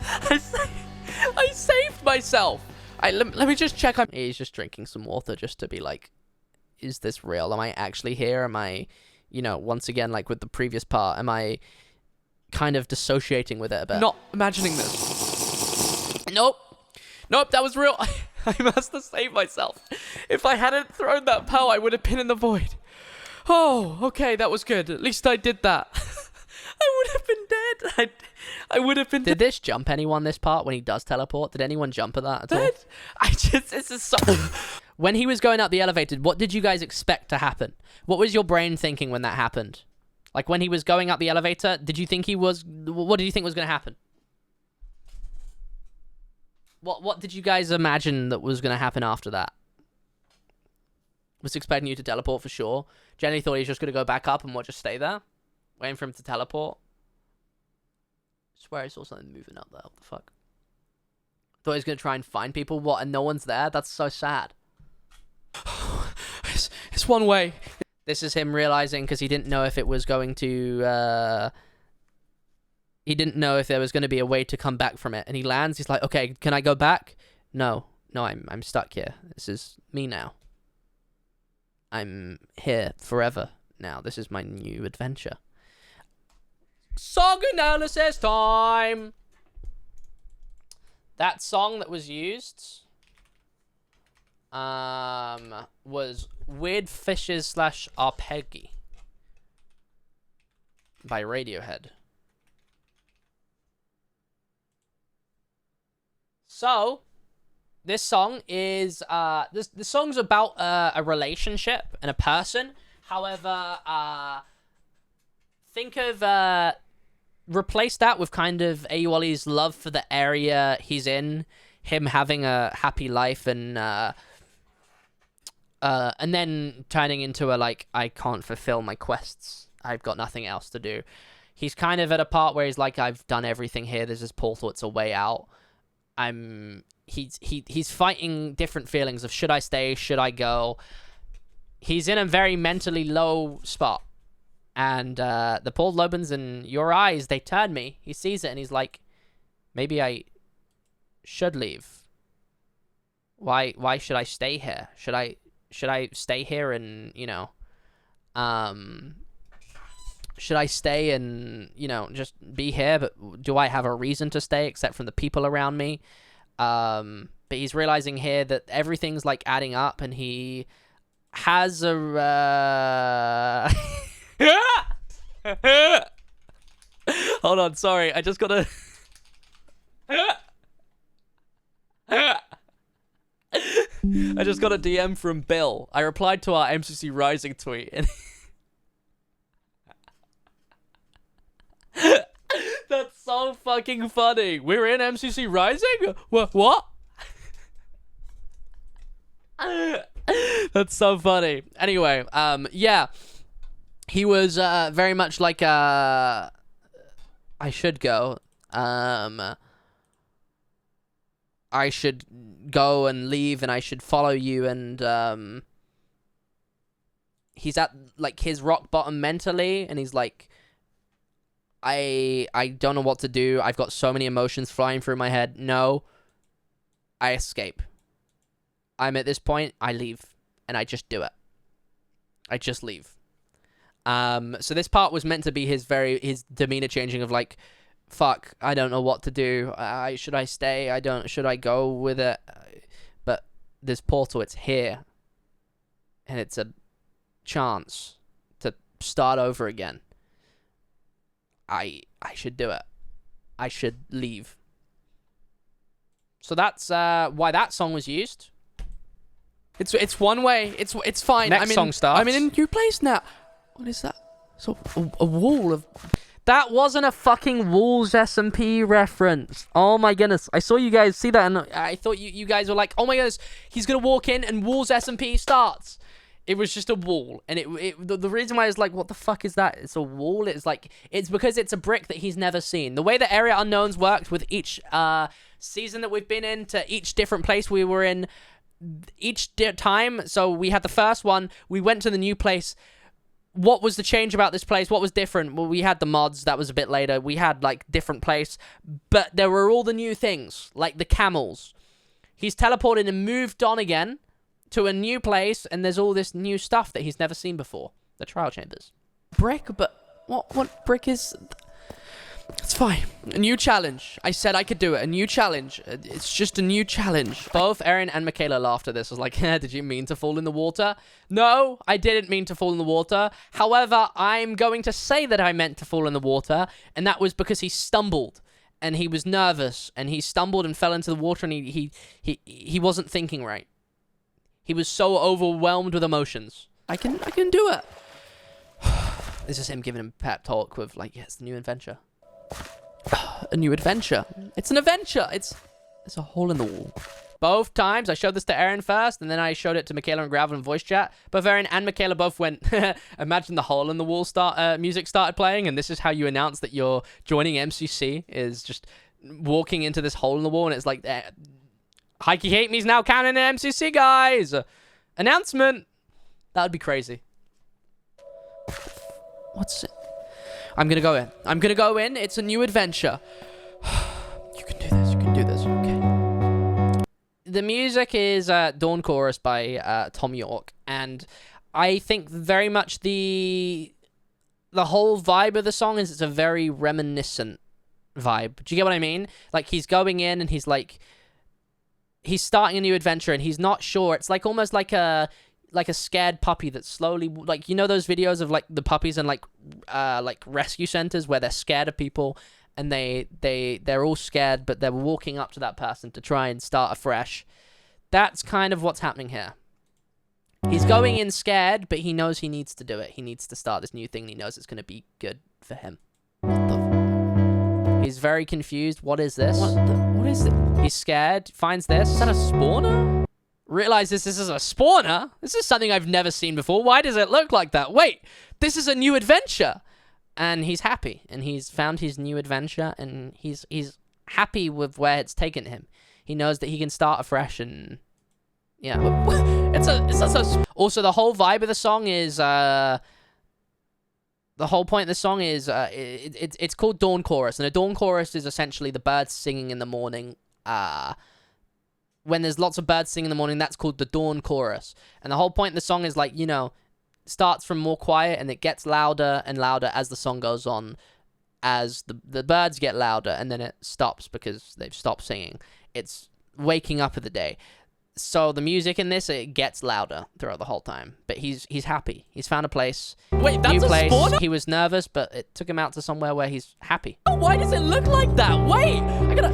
I saved myself. Let me just check. He's just drinking some water just to be like, is this real? Am I actually here? Am I, you know, once again, like with the previous part, am I kind of dissociating with it a bit? Not imagining this. Nope, that was real. I must have saved myself. If I hadn't thrown that pearl, I would have been in the void. Oh, okay, that was good. At least I did that. I would have been dead. I would have been dead. Did this jump anyone this part when he does teleport? Did anyone jump at that at all? This is so... When he was going up the elevator, what did you guys expect to happen? What was your brain thinking when that happened? Like, when he was going up the elevator, did you think he was... What did you think was going to happen? What did you guys imagine that was going to happen after that? Was expecting you to teleport for sure. Jenny thought he was just going to go back up and just stay there? Waiting for him to teleport? I swear I saw something moving up there. What the fuck? Thought he was going to try and find people. What? And no one's there? That's so sad. It's one way. This is him realizing because he didn't know if it was going to... he didn't know if there was going to be a way to come back from it. And he lands. He's like, okay, can I go back? No, I'm stuck here. This is me now. I'm here forever now. This is my new adventure. Song analysis time! That song that was used was Weird Fishes / Arpeggi by Radiohead. So, this song is, this song's about a relationship and a person. However, think of, replace that with kind of Ayuwali's love for the area he's in, him having a happy life, and then turning into a, like, I can't fulfill my quests. I've got nothing else to do. He's kind of at a part where he's like, I've done everything here. There's this portal. It's a way out. He's fighting different feelings of should I stay, should I go. He's in a very mentally low spot, and the portal opens and your eyes, they turn me. He sees it and he's like, maybe I should leave. Why should I stay here? Should I stay here and, you know, should I stay and, you know, just be here? But do I have a reason to stay except from the people around me? But he's realizing here that everything's, like, adding up, and he has a... Hold on, sorry. I just gotta... I just got a DM from Bill. I replied to our MCC Rising tweet, and... That's so fucking funny. We're in MCC Rising? What? That's so funny. Anyway, yeah. He was very much like I should go. I should go and leave, and I should follow you, and he's at, like, his rock bottom mentally, and he's like, I don't know what to do. I've got so many emotions flying through my head. No. I escape. I'm at this point, I leave. And I just do it. I just leave. So this part was meant to be his demeanor changing of, like, fuck, I don't know what to do. Should I stay? Should I go with it? But this portal, it's here. And it's a chance to start over again. I should do it. I should leave. So that's why that song was used. It's one way. It's fine. Next song starts. I'm in a new place now. What is that? So a wall of. That wasn't a fucking Wolves SMP reference. Oh my goodness. I saw you guys see that and I thought you guys were like, oh my goodness, he's going to walk in and Wolves SMP starts. It was just a wall. And the reason why I was like, what the fuck is that? It's a wall. It's because it's a brick that he's never seen. The way that Area Unknowns worked with each season that we've been in to each different place we were in each time. So we had the first one. We went to the new place. What was the change about this place? What was different? Well, we had the mods. That was a bit later. We had, like, different place. But there were all the new things, like the camels. He's teleported and moved on again to a new place, and there's all this new stuff that he's never seen before. The trial chambers. Brick, but what brick is... It's fine. A new challenge. I said I could do it. A new challenge. It's just a new challenge. Both Erin and Michaela laughed at this. I was like, did you mean to fall in the water? No, I didn't mean to fall in the water. However, I'm going to say that I meant to fall in the water, and that was because he stumbled, and he was nervous, and he stumbled and fell into the water, and he wasn't thinking right. He was so overwhelmed with emotions. I can do it. This is him giving him a pep talk with, like, yeah, it's the new adventure. A new adventure. It's an adventure. It's a hole in the wall. Both times, I showed this to Erin first, and then I showed it to Michaela and Gravel in voice chat. Both Erin and Michaela both went, imagine the hole in the wall music started playing, and this is how you announce that you're joining MCC, is just walking into this hole in the wall, and it's like, Hikey Hate Me's now canon in MCC, guys! Announcement! That would be crazy. What's it? I'm gonna go in. I'm gonna go in. It's a new adventure. You can do this. You can do this. Okay. The music is Dawn Chorus by Tom York, and I think very much the whole vibe of the song is it's a very reminiscent vibe. Do you get what I mean? Like, he's going in and he's like, he's starting a new adventure and he's not sure. It's like almost like a scared puppy that's slowly, like, you know those videos of, like, the puppies in, like rescue centers where they're scared of people and they're all scared, but they're walking up to that person to try and start afresh. That's kind of what's happening here. He's going in scared, but he knows he needs to do it. He needs to start this new thing, and he knows it's going to be good for him. What the? He's very confused. What is this? What is it? He's scared, finds this. Is that a spawner? Realizes this is a spawner. This is something I've never seen before. Why does it look like that? Wait, this is a new adventure. And he's happy, and he's found his new adventure, and he's happy with where it's taken him. He knows that he can start afresh, and yeah. Also, the whole vibe of the song is the whole point of the song is it's called Dawn Chorus, and a Dawn Chorus is essentially the birds singing in the morning. When there's lots of birds singing in the morning, that's called the Dawn Chorus. And the whole point of the song is, like, you know, starts from more quiet and it gets louder and louder as the song goes on, as the birds get louder, and then it stops because they've stopped singing. It's waking up of the day. So the music in this, it gets louder throughout the whole time. But he's happy. He's found a place. Wait, that's new a place. spawner? He was nervous, but it took him out to somewhere where he's happy. Why does it look like that? Wait, I gotta...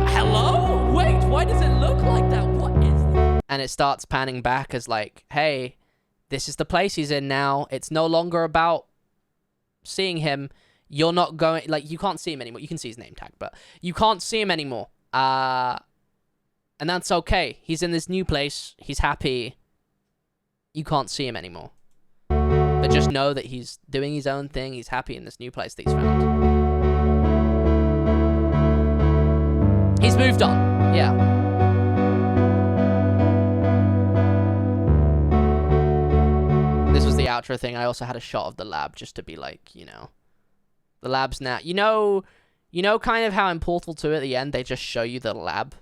hello? Wait, why does it look like that? What is this? And it starts panning back as like, hey, this is the place he's in now. It's no longer about seeing him. You're not going... Like, you can't see him anymore. You can see his name tag, but you can't see him anymore. And that's okay. He's in this new place. He's happy. You can't see him anymore. But just know that he's doing his own thing. He's happy in this new place that he's found. He's moved on. Yeah. This was the outro thing. I also had a shot of the lab just to be like, you know, the lab's now. You know kind of how in Portal 2 at the end, they just show you the lab?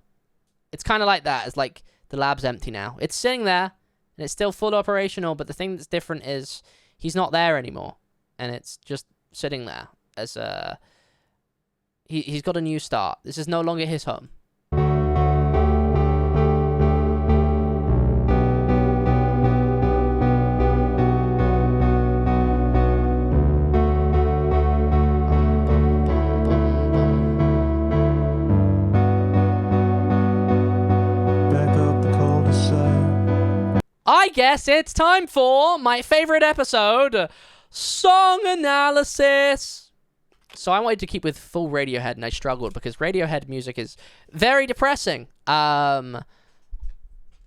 It's kind of like that. It's like the lab's empty now. It's sitting there, and it's still full operational, but the thing that's different is he's not there anymore. And it's just sitting there as He's got a new start. This is no longer his home. I guess it's time for my favorite episode, song analysis. So I wanted to keep with full Radiohead, and I struggled because Radiohead music is very depressing. And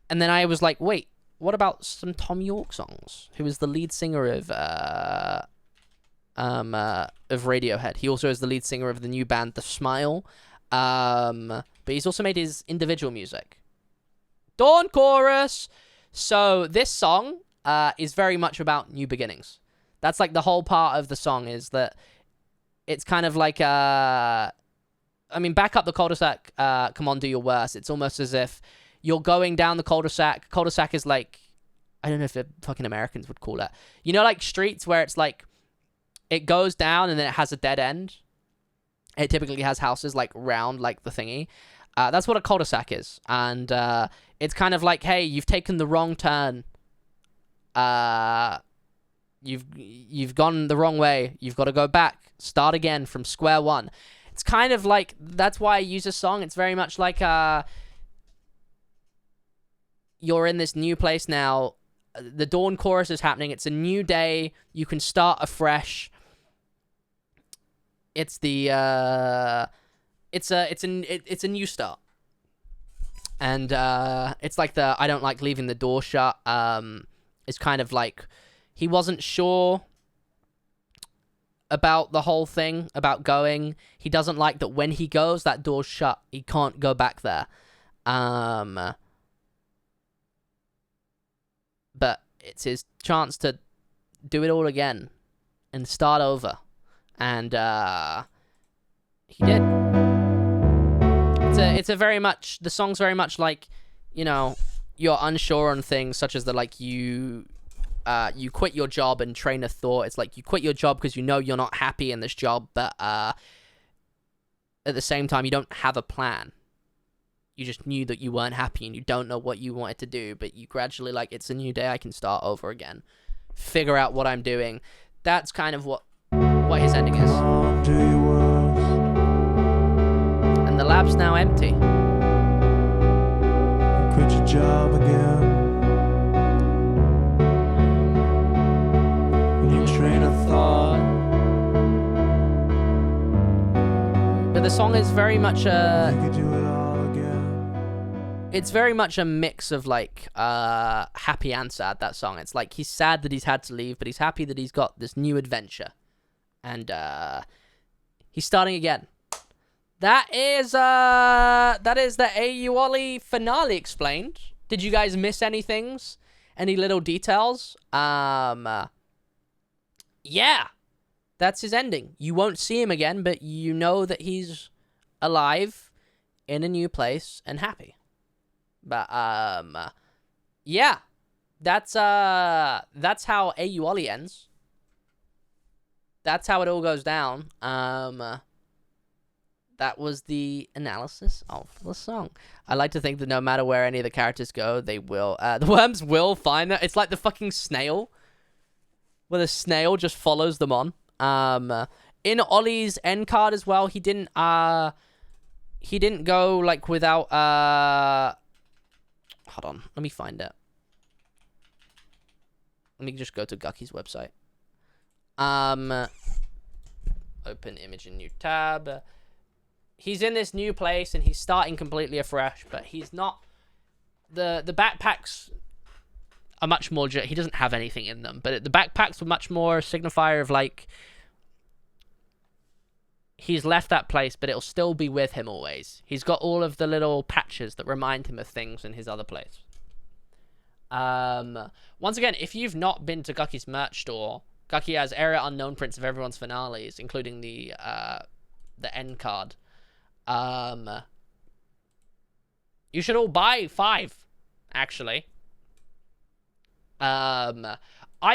then I was like, wait, what about some Tom York songs? Who is the lead singer of Radiohead? He also is the lead singer of the new band The Smile. But he's also made his individual music. Dawn Chorus. So this song is very much about new beginnings. That's like the whole part of the song, is that it's kind of like I mean, back up the cul-de-sac, come on, do your worst. It's almost as if you're going down the cul-de-sac. Cul-de-sac is like, I don't know if the fucking Americans would call it. You know, like streets where it's like, it goes down and then it has a dead end. It typically has houses like round like the thingy. That's what a cul-de-sac is. And it's kind of like, hey, you've taken the wrong turn. You've gone the wrong way. You've got to go back. Start again from square one. It's kind of like, that's why I use this song. It's very much like you're in this new place now. The Dawn Chorus is happening. It's a new day. You can start afresh. It's the it's a new start. And it's like the I don't like leaving the door shut. It's kind of like he wasn't sure about the whole thing, about going. He doesn't like that when he goes, that door's shut. He can't go back there. But it's his chance to do it all again and start over. And he did. It's a very much, the song's very much like, you know, you're unsure on things such as that, like you quit your job and train of thought. It's like you quit your job because you know you're not happy in this job, but at the same time you don't have a plan. You just knew that you weren't happy and you don't know what you wanted to do, but you gradually, like, it's a new day, I can start over again. Figure out what I'm doing. That's kind of what his ending is. And the lab's now empty. Quit your job again. You train of thought. But the song is very much You could do it all again. it's very much a mix of like happy and sad, that song. It's like he's sad that he's had to leave, but he's happy that he's got this new adventure. And he's starting again. That is the AUOLI finale explained. Did you guys miss any things? Any little details? Yeah. That's his ending. You won't see him again, but you know that he's alive in a new place and happy. But yeah. That's how AUOLI ends. That's how it all goes down. That was the analysis of the song. I like to think that no matter where any of the characters go, they will, the worms will find that. It's like the fucking snail, where the snail just follows them on. In Ollie's end card as well, he didn't go like without, hold on, let me find it. Let me just go to Gucky's website. Open image in new tab. He's in this new place and he's starting completely afresh, but he's not. The backpacks are much more. He doesn't have anything in them, but the backpacks were much more a signifier of like he's left that place, but it'll still be with him always. He's got all of the little patches that remind him of things in his other place. Once again, if you've not been to Gucky's merch store, Gucky has area unknown prints of everyone's finales, including the end card. You should all buy 5, actually. I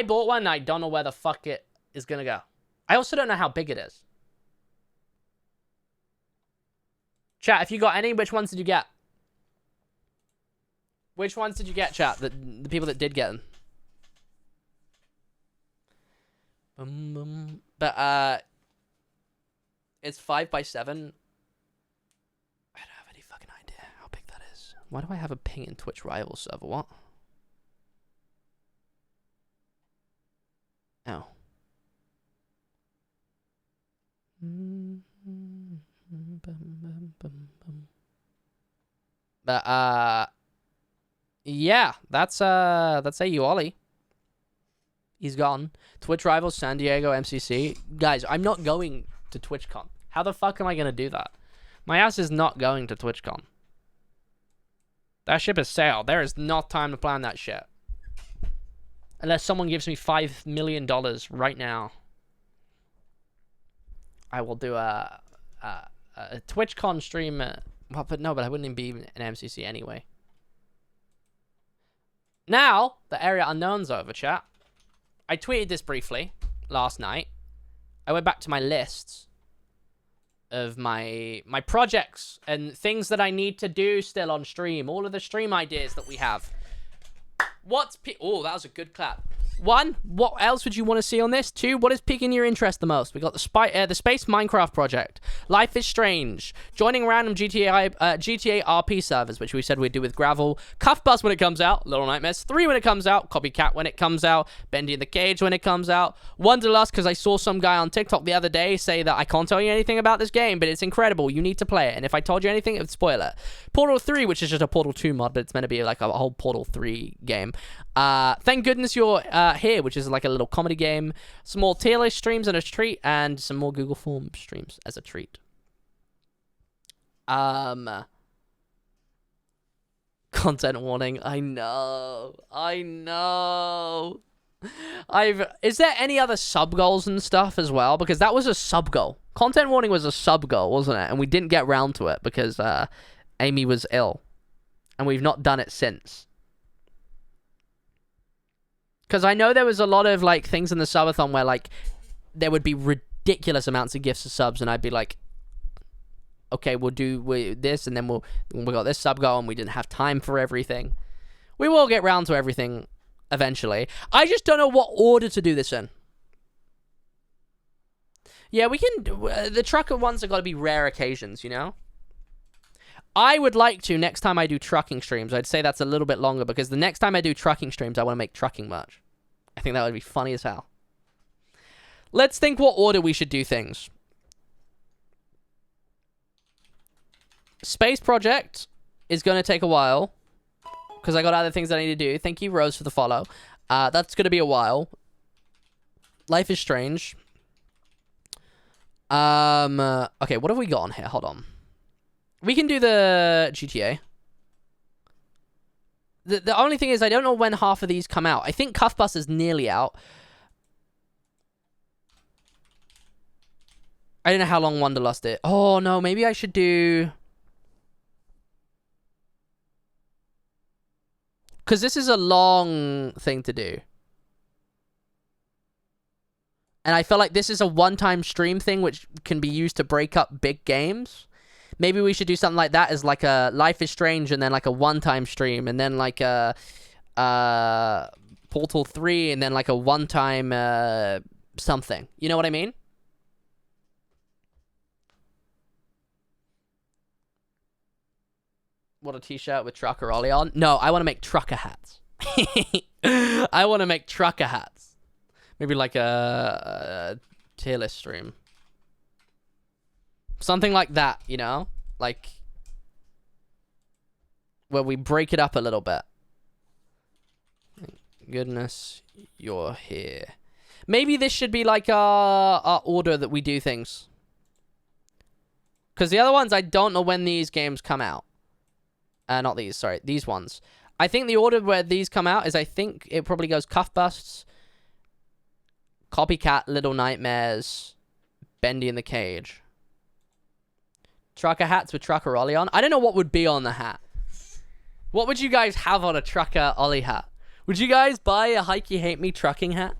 bought one and I don't know where the fuck it is gonna go. I also don't know how big it is. Chat, if you got any, which ones did you get? Which ones did you get, chat? The people that did get them. But it's 5x7. I don't have any fucking idea how big that is. Why do I have a ping in Twitch rival server? What? Oh. But yeah, that's a Ollie. He's gone. Twitch rivals San Diego MCC. Guys, I'm not going to TwitchCon. How the fuck am I gonna do that? My ass is not going to TwitchCon. That ship has sailed. There is not time to plan that shit. Unless someone gives me $5 million right now, I will do a TwitchCon stream. Well, but no, but I wouldn't even be an MCC anyway. Now, the area unknown's over, chat. I tweeted this briefly last night. I went back to my lists of my projects and things that I need to do still on stream. All of the stream ideas that we have. Oh, that was a good clap. 1, what else would you want to see on this? 2, what is piquing your interest the most? We got the Space Minecraft project, Life is Strange, joining random GTA RP servers, which we said we'd do with Gravel, Cuff Bus when it comes out, Little Nightmares 3 when it comes out, Copycat when it comes out, Bendy in the Cage when it comes out, Wanderlust, because I saw some guy on TikTok the other day say that I can't tell you anything about this game, but it's incredible, you need to play it, and if I told you anything, it would spoil it. Portal 3, which is just a Portal 2 mod, but it's meant to be like a whole Portal 3 game. Thank goodness you're here, which is like a little comedy game, some more tier list streams and a treat, and some more Google Form streams as a treat. Content warning. I know. Is there any other sub goals and stuff as well? Because that was a sub goal. Content warning was a sub goal, wasn't it? And we didn't get round to it because Amy was ill, and we've not done it since. Because I know there was a lot of, like, things in the subathon where, like, there would be ridiculous amounts of gifts of subs, and I'd be like, okay, we'll do this, and then we got this sub goal, and we didn't have time for everything. We will get round to everything eventually. I just don't know what order to do this in. Yeah, we can... the trucker ones have got to be rare occasions, you know? I would like to, next time I do trucking streams, I'd say that's a little bit longer, because the next time I do trucking streams, I want to make trucking merch. I think that would be funny as hell. Let's think what order we should do things. Space Project is going to take a while, because I got other things that I need to do. Thank you, Rose, for the follow. That's going to be a while. Life is Strange. Okay, what have we got on here? Hold on. We can do the GTA. The only thing is I don't know when half of these come out. I think Cuff Bus is nearly out. I don't know how long Wanderlust is. Oh, no. Maybe I should do... Because this is a long thing to do. And I feel like this is a one-time stream thing which can be used to break up big games. Maybe we should do something like that as like a Life is Strange and then like a one-time stream and then like a Portal 3 and then like a one-time something. You know what I mean? What, a t-shirt with Trucker Ollie on? No, I want to make trucker hats. I want to make trucker hats. Maybe like a tier list stream. Something like that, you know? Like, where we break it up a little bit. Thank goodness you're here. Maybe this should be like our order that we do things. Because the other ones, I don't know when these games come out. Not these, sorry. These ones. I think the order where these come out is, I think it probably goes Cuff Busts, Copycat, Little Nightmares, Bendy in the Cage. Trucker hats with Trucker Ollie on. I don't know what would be on the hat. What would you guys have on a Trucker Ollie hat? Would you guys buy a Hike You Hate Me trucking hat?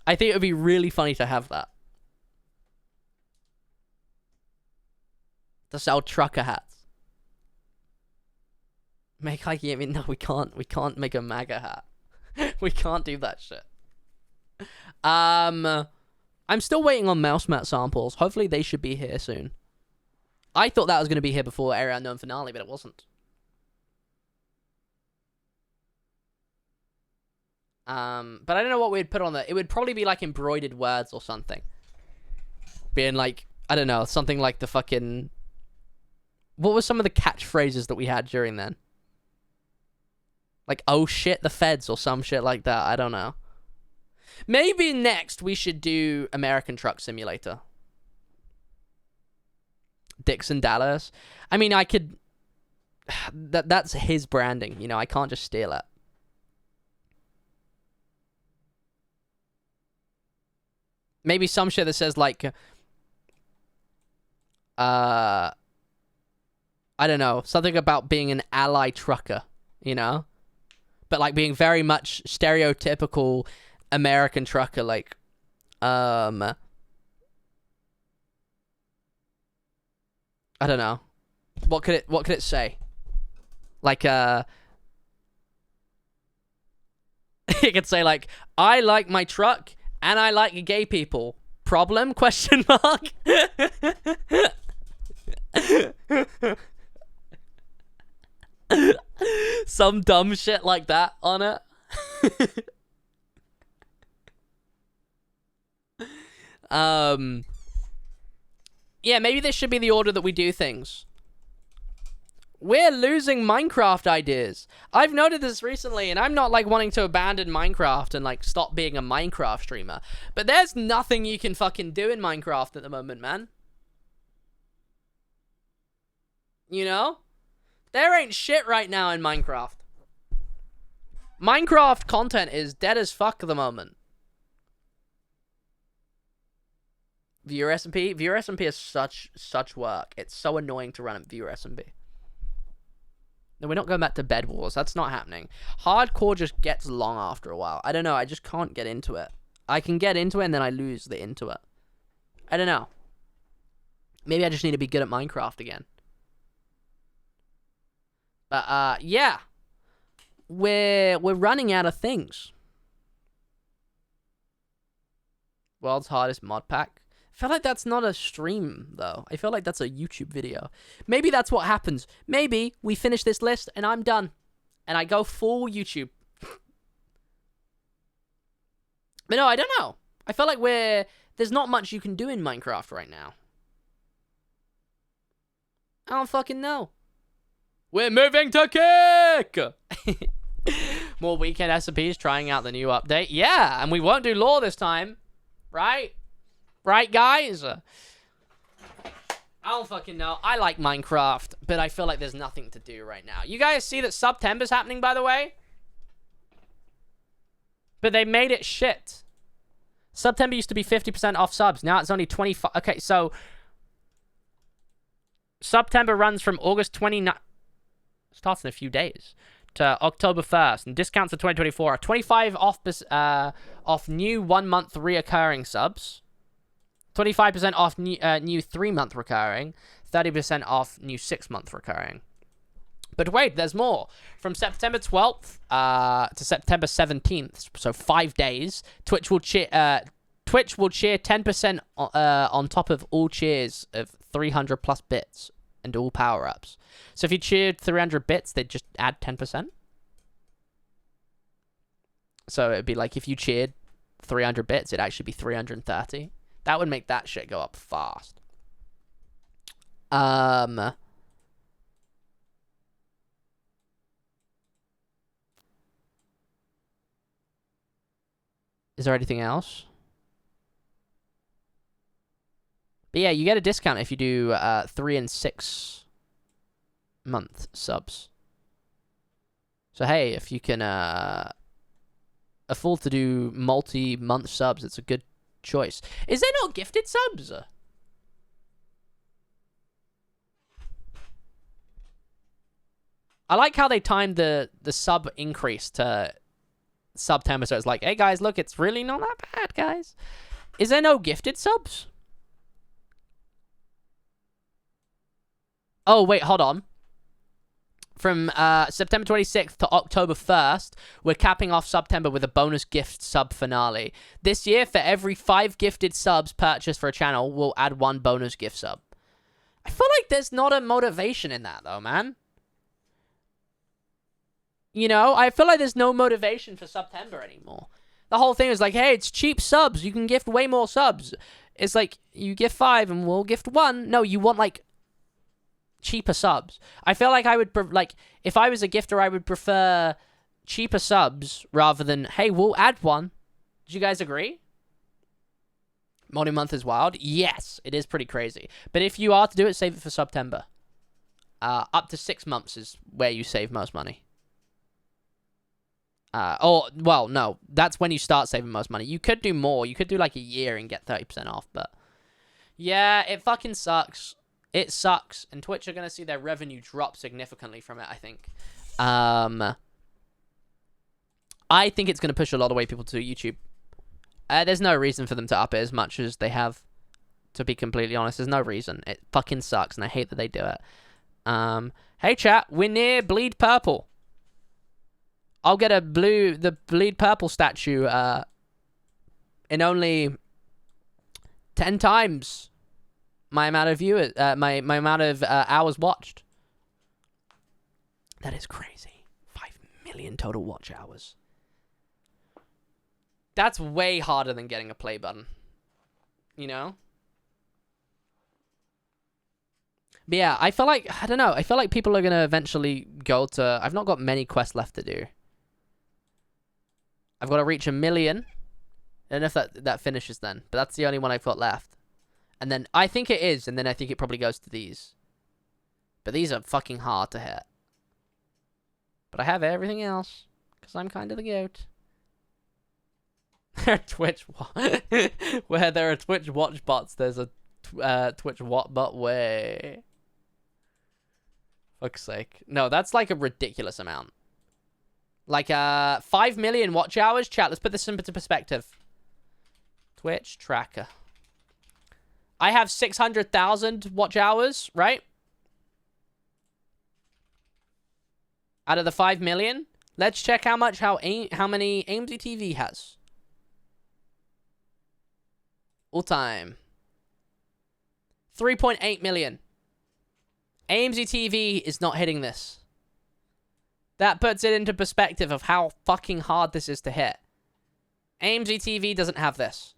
I think it would be really funny to have that. to sell trucker hats. Make Hikey get me? No, we can't. We can't make a MAGA hat. We can't do that shit. I'm still waiting on mouse mat samples. Hopefully they should be here soon. I thought that was going to be here before Area Unknown Finale, but it wasn't. But I don't know what we'd put on there. It would probably be like embroidered words or something. Being like, I don't know, something like the fucking... What were some of the catchphrases that we had during then? Like, oh shit, the feds or some shit like that. I don't know. Maybe next we should do American Truck Simulator. Dixon Dallas. I mean, I could... That's his branding, you know, I can't just steal it. Maybe some shit that says, like... I don't know. Something about being an ally trucker, you know? But, like, being very much stereotypical American trucker, like... I don't know. What could it say? Like, it could say, like, I like my truck... And I like gay people. Problem? Question mark. Some dumb shit like that on it. Yeah, maybe this should be the order that we do things. We're losing Minecraft ideas. I've noted this recently, and I'm not, like, wanting to abandon Minecraft and, like, stop being a Minecraft streamer. But there's nothing you can fucking do in Minecraft at the moment, man. You know? There ain't shit right now in Minecraft. Minecraft content is dead as fuck at the moment. Viewer SMP? Viewer SMP is such work. It's so annoying to run at Viewer SMP. No, we're not going back to Bed Wars. That's not happening. Hardcore just gets long after a while. I don't know. I just can't get into it. I can get into it and then I lose the into it. I don't know. Maybe I just need to be good at Minecraft again. But, yeah. We're running out of things. World's hardest mod pack. I feel like that's not a stream, though. I feel like that's a YouTube video. Maybe that's what happens. Maybe we finish this list and I'm done. And I go full YouTube. But no, I don't know. I feel like there's not much you can do in Minecraft right now. I don't fucking know. We're moving to Kick! More weekend SCPs trying out the new update. Yeah, and we won't do lore this time. Right? Right, guys? I don't fucking know. I like Minecraft, but I feel like there's nothing to do right now. You guys see that September's happening, by the way? But they made it shit. September used to be 50% off subs. Now it's only 25. Okay, so... September runs from August 29... Starts in a few days. To October 1st. And discounts for 2024 are 25 off new 1 month reoccurring subs. 25% off new 3-month recurring, 30% off new 6-month recurring. But wait, there's more. From September 12th to September 17th, so 5 days, Twitch will cheer 10% on top of all cheers of 300 plus bits and all power-ups. So if you cheered 300 bits, they'd just add 10%. So it'd be like if you cheered 300 bits, it'd actually be 330. That would make that shit go up fast. Is there anything else? But yeah, you get a discount if you do 3 and 6 month subs. So hey, if you can afford to do multi-month subs, it's a good choice. Is there no gifted subs? I like how they timed the sub increase to September, so it's like, hey guys, look, it's really not that bad, guys. Is there no gifted subs? Oh, wait, hold on. From September 26th to October 1st, we're capping off September with a bonus gift sub finale. This year, for every 5 gifted subs purchased for a channel, we'll add 1 bonus gift sub. I feel like there's not a motivation in that, though, man. You know, I feel like there's no motivation for September anymore. The whole thing is like, hey, it's cheap subs. You can gift way more subs. It's like, you gift 5 and we'll gift 1. No, you want, like, cheaper subs. I feel like I would, like, if I was a gifter, I would prefer cheaper subs rather than, hey, we'll add 1. Do you guys agree? Modding month is wild. Yes, it is pretty crazy. But if you are to do it, save it for September. Up to 6 months is where you save most money. Well, no. That's when you start saving most money. You could do more. You could do like a year and get 30% off, but... yeah, it fucking sucks. It sucks. And Twitch are going to see their revenue drop significantly from it, I think. I think it's going to push a lot of way people to YouTube. There's no reason for them to up it as much as they have, to be completely honest. There's no reason. It fucking sucks, and I hate that they do it. Hey, chat. We're near Bleed Purple. I'll get the Bleed Purple statue in only 10 times my amount of viewers, my amount of hours watched. That is crazy. 5 million total watch hours. That's way harder than getting a play button. You know? But yeah, I feel like, I don't know, I feel like people are going to eventually go to, I've not got many quests left to do. I've got to reach 1 million. I don't know if that finishes then, but that's the only one I've got left. And then, I think it is, and then I think it probably goes to these. But these are fucking hard to hit. But I have everything else, because I'm kind of the goat. Twitch, where there are Twitch watch bots, there's a Twitch what bot way. Fuck's sake. No, that's like a ridiculous amount. Like 5 million watch hours. Chat, let's put this into perspective. Twitch tracker. I have 600,000 watch hours, right? Out of the 5 million. Let's check how many AMZ TV has. All time. 3.8 million. AMZ TV is not hitting this. That puts it into perspective of how fucking hard this is to hit. AMZ TV doesn't have this.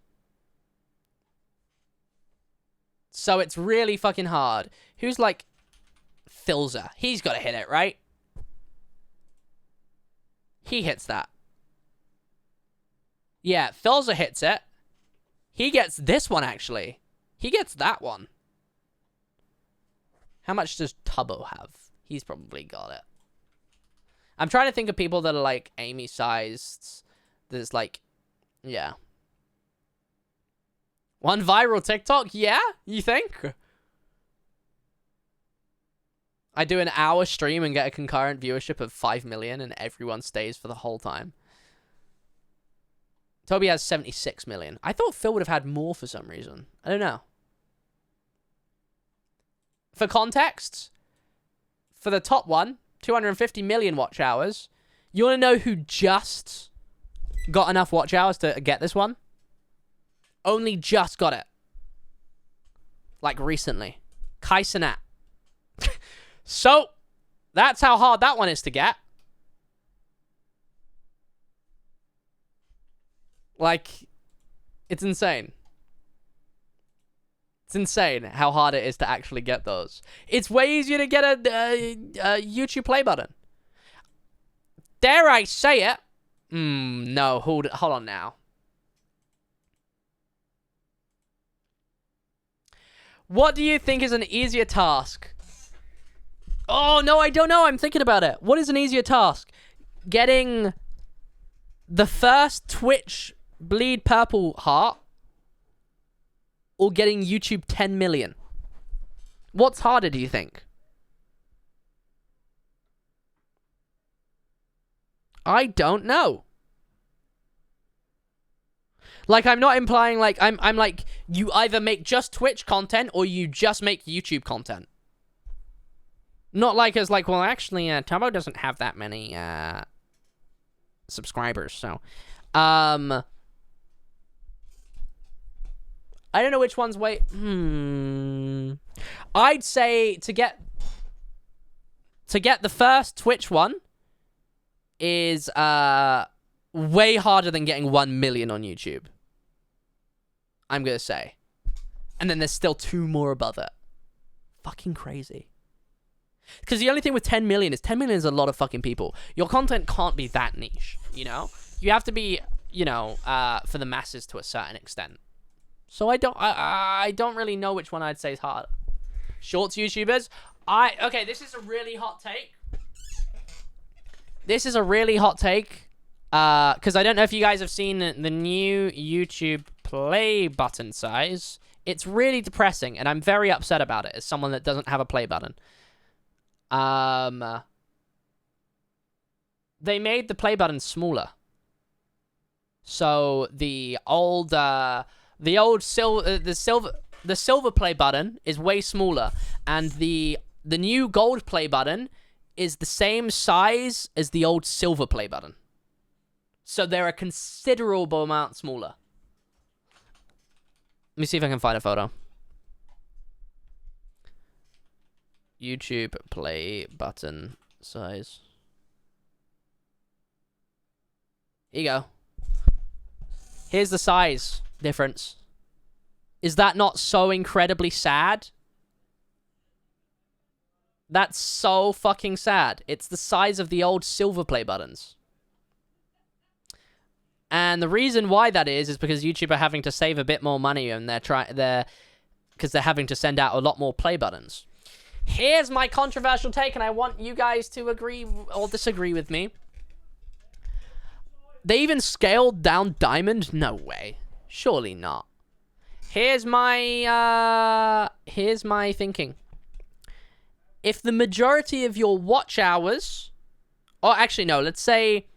So it's really fucking hard. Who's like Filza? He's got to hit it, right? He hits that. Yeah, Filza hits it. He gets this one, actually. He gets that one. How much does Tubbo have? He's probably got it. I'm trying to think of people that are like Amy sized. There's like, yeah. One viral TikTok? Yeah? You think? I do an hour stream and get a concurrent viewership of 5 million and everyone stays for the whole time. Toby has 76 million. I thought Phil would have had more for some reason. I don't know. For context, for the top one, 250 million watch hours. You want to know who just got enough watch hours to get this one? Only just got it. Like recently. Kai Cenat. So, that's how hard that one is to get. Like, it's insane. It's insane how hard it is to actually get those. It's way easier to get a YouTube play button. Dare I say it? No, hold on now. What do you think is an easier task? Oh, no, I don't know. I'm thinking about it. What is an easier task? Getting the first Twitch Bleed Purple heart or getting YouTube 10 million? What's harder, do you think? I don't know. Like, I'm not implying, like, I'm like, you either make just Twitch content or you just make YouTube content. Not like as like, well, actually, Tubbo doesn't have that many subscribers, so I don't know which one's I'd say to get the first Twitch one is way harder than getting 1 million on YouTube. I'm gonna say. And then there's still 2 more above it. Fucking crazy. Because the only thing with 10 million is 10 million is a lot of fucking people. Your content can't be that niche, you know? You have to be, you know, for the masses to a certain extent. So I don't really know which one I'd say is harder. Shorts YouTubers? Okay, this is a really hot take. This is a really hot take. Because I don't know if you guys have seen the new YouTube play button size. It's really depressing, and I'm very upset about it as someone that doesn't have a play button. They made the play button smaller. So the silver play button is way smaller, and the new gold play button is the same size as the old silver play button. So they're a considerable amount smaller. Let me see if I can find a photo. YouTube play button size. Here you go. Here's the size difference. Is that not so incredibly sad? That's so fucking sad. It's the size of the old silver play buttons. And the reason why that is because YouTube are having to save a bit more money, and because they're having to send out a lot more play buttons. Here's my controversial take, and I want you guys to agree or disagree with me. They even scaled down Diamond? No way. Surely not. Here's my thinking. If the majority of your watch hours, or actually no, let's say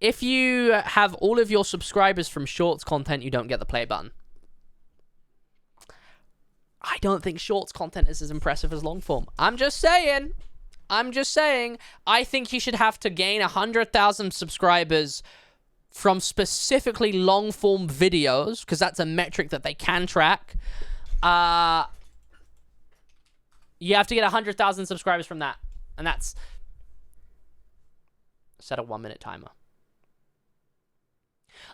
if you have all of your subscribers from Shorts content, you don't get the play button. I don't think Shorts content is as impressive as long form. I'm just saying. I think you should have to gain 100,000 subscribers from specifically long form videos, because that's a metric that they can track. You have to get 100,000 subscribers from that. And that's... Set a 1-minute timer.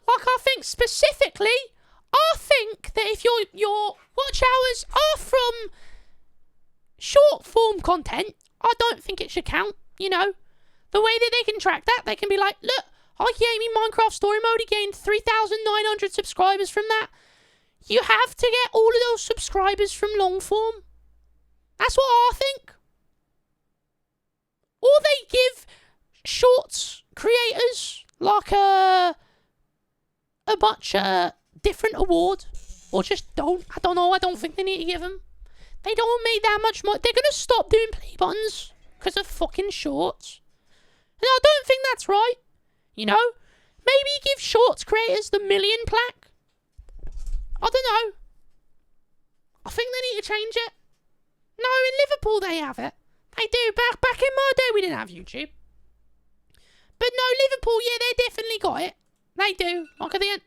Like, I think specifically, I think that if your watch hours are from short form content, I don't think it should count, you know. The way that they can track that, they can be like, look, I came in Minecraft Story Mode, he gained 3,900 subscribers from that. You have to get all of those subscribers from long form. That's what I think. Or they give shorts creators like a much different award, or just don't. I don't know. I don't think they need to give them. They don't make that much money. They're gonna stop doing play buttons because of fucking shorts. And I don't think that's right. You know, maybe give shorts creators the 1 million plaque. I don't know. I think they need to change it. No, in Liverpool they have it. They do. Back in my day, we didn't have YouTube. But no, Liverpool, yeah, they definitely got it. They do. Like at the end.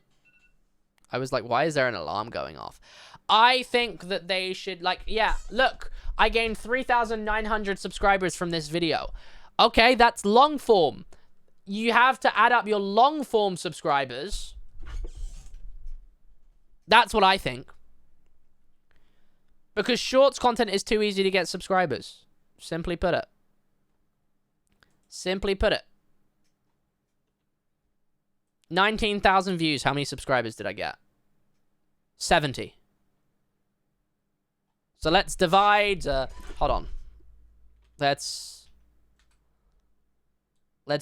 I was like, why is there an alarm going off? I think that they should, like, yeah, look, I gained 3,900 subscribers from this video. Okay, that's long form. You have to add up your long form subscribers. That's what I think. Because shorts content is too easy to get subscribers. Simply put it. Simply put it. 19,000 views. How many subscribers did I get? 70. So let's divide... hold on. Let's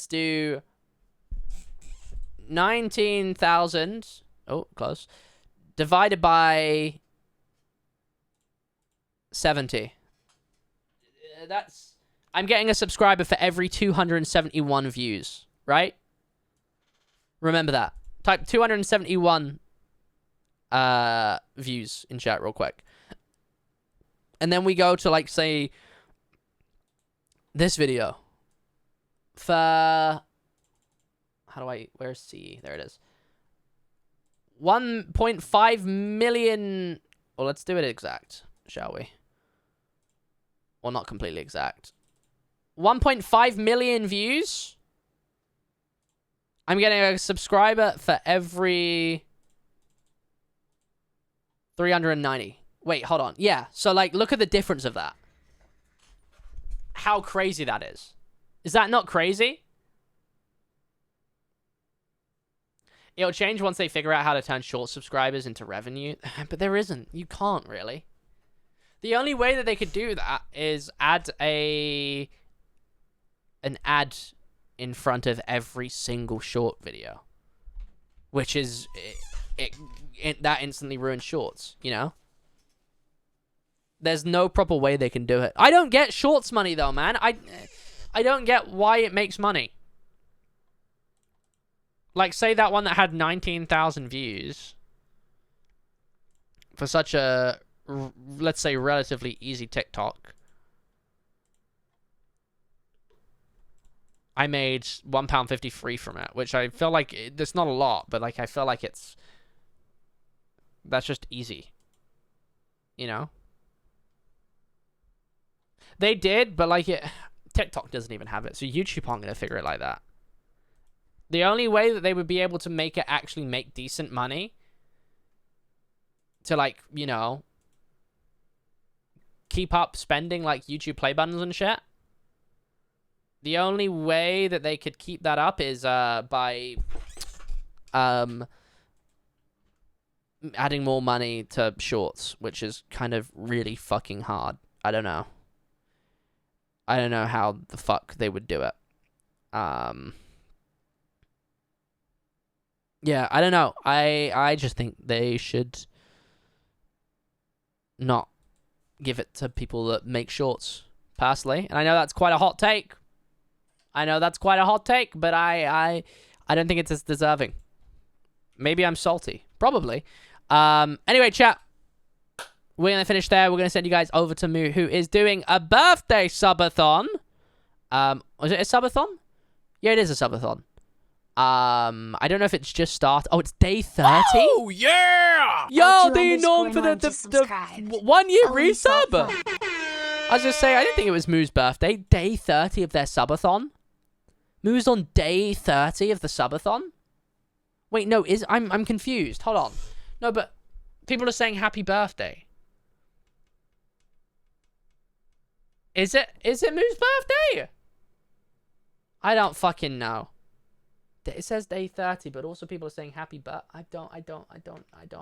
do... 19,000... Oh, close. Divided by... 70. That's... I'm getting a subscriber for every 271 views, right? Remember that. Type 271 views in chat real quick. And then we go to, like, say, this video. For... Where's C? There it is. 1.5 million... Well, let's do it exact, shall we? Well, not completely exact. 1.5 million views. I'm getting a subscriber for every 390. Wait, hold on. Yeah, so, like, look at the difference of that. How crazy that is. Is that not crazy? It'll change once they figure out how to turn short subscribers into revenue. But there isn't. You can't, really. The only way that they could do that is add an ad in front of every single short video. Which is... that instantly ruins shorts, you know? There's no proper way they can do it. I don't get shorts money, though, man. I don't get why it makes money. Like, say that one that had 19,000 views for such a, let's say, relatively easy TikTok. I made £1.53 from it, which I feel like it's not a lot, but like I feel like that's just easy, you know. They did, but like TikTok doesn't even have it, so YouTube aren't gonna figure it like that. The only way that they would be able to make it actually make decent money to, like, you know, keep up spending like YouTube play buttons and shit. The only way that they could keep that up is by adding more money to shorts, which is kind of really fucking hard. I don't know how the fuck they would do it. Yeah, I don't know. I just think they should not give it to people that make shorts, personally. And I know that's quite a hot take. But I don't think it's as deserving. Maybe I'm salty. Probably. Anyway, chat. We're going to finish there. We're going to send you guys over to Moo, who is doing a birthday subathon. Was it a subathon? Yeah, it is a subathon. I don't know if it's just started. Oh, it's day 30? Oh, yeah! Yo, the norm for the 1 year resub. I was just saying, I didn't think it was Moo's birthday. Day 30 of their subathon. Moo's on day 30 of the subathon? Wait, no, I'm confused. Hold on. No, but people are saying happy birthday. Is it Moo's birthday? I don't fucking know. It says day 30, but also people are saying happy birthday. I don't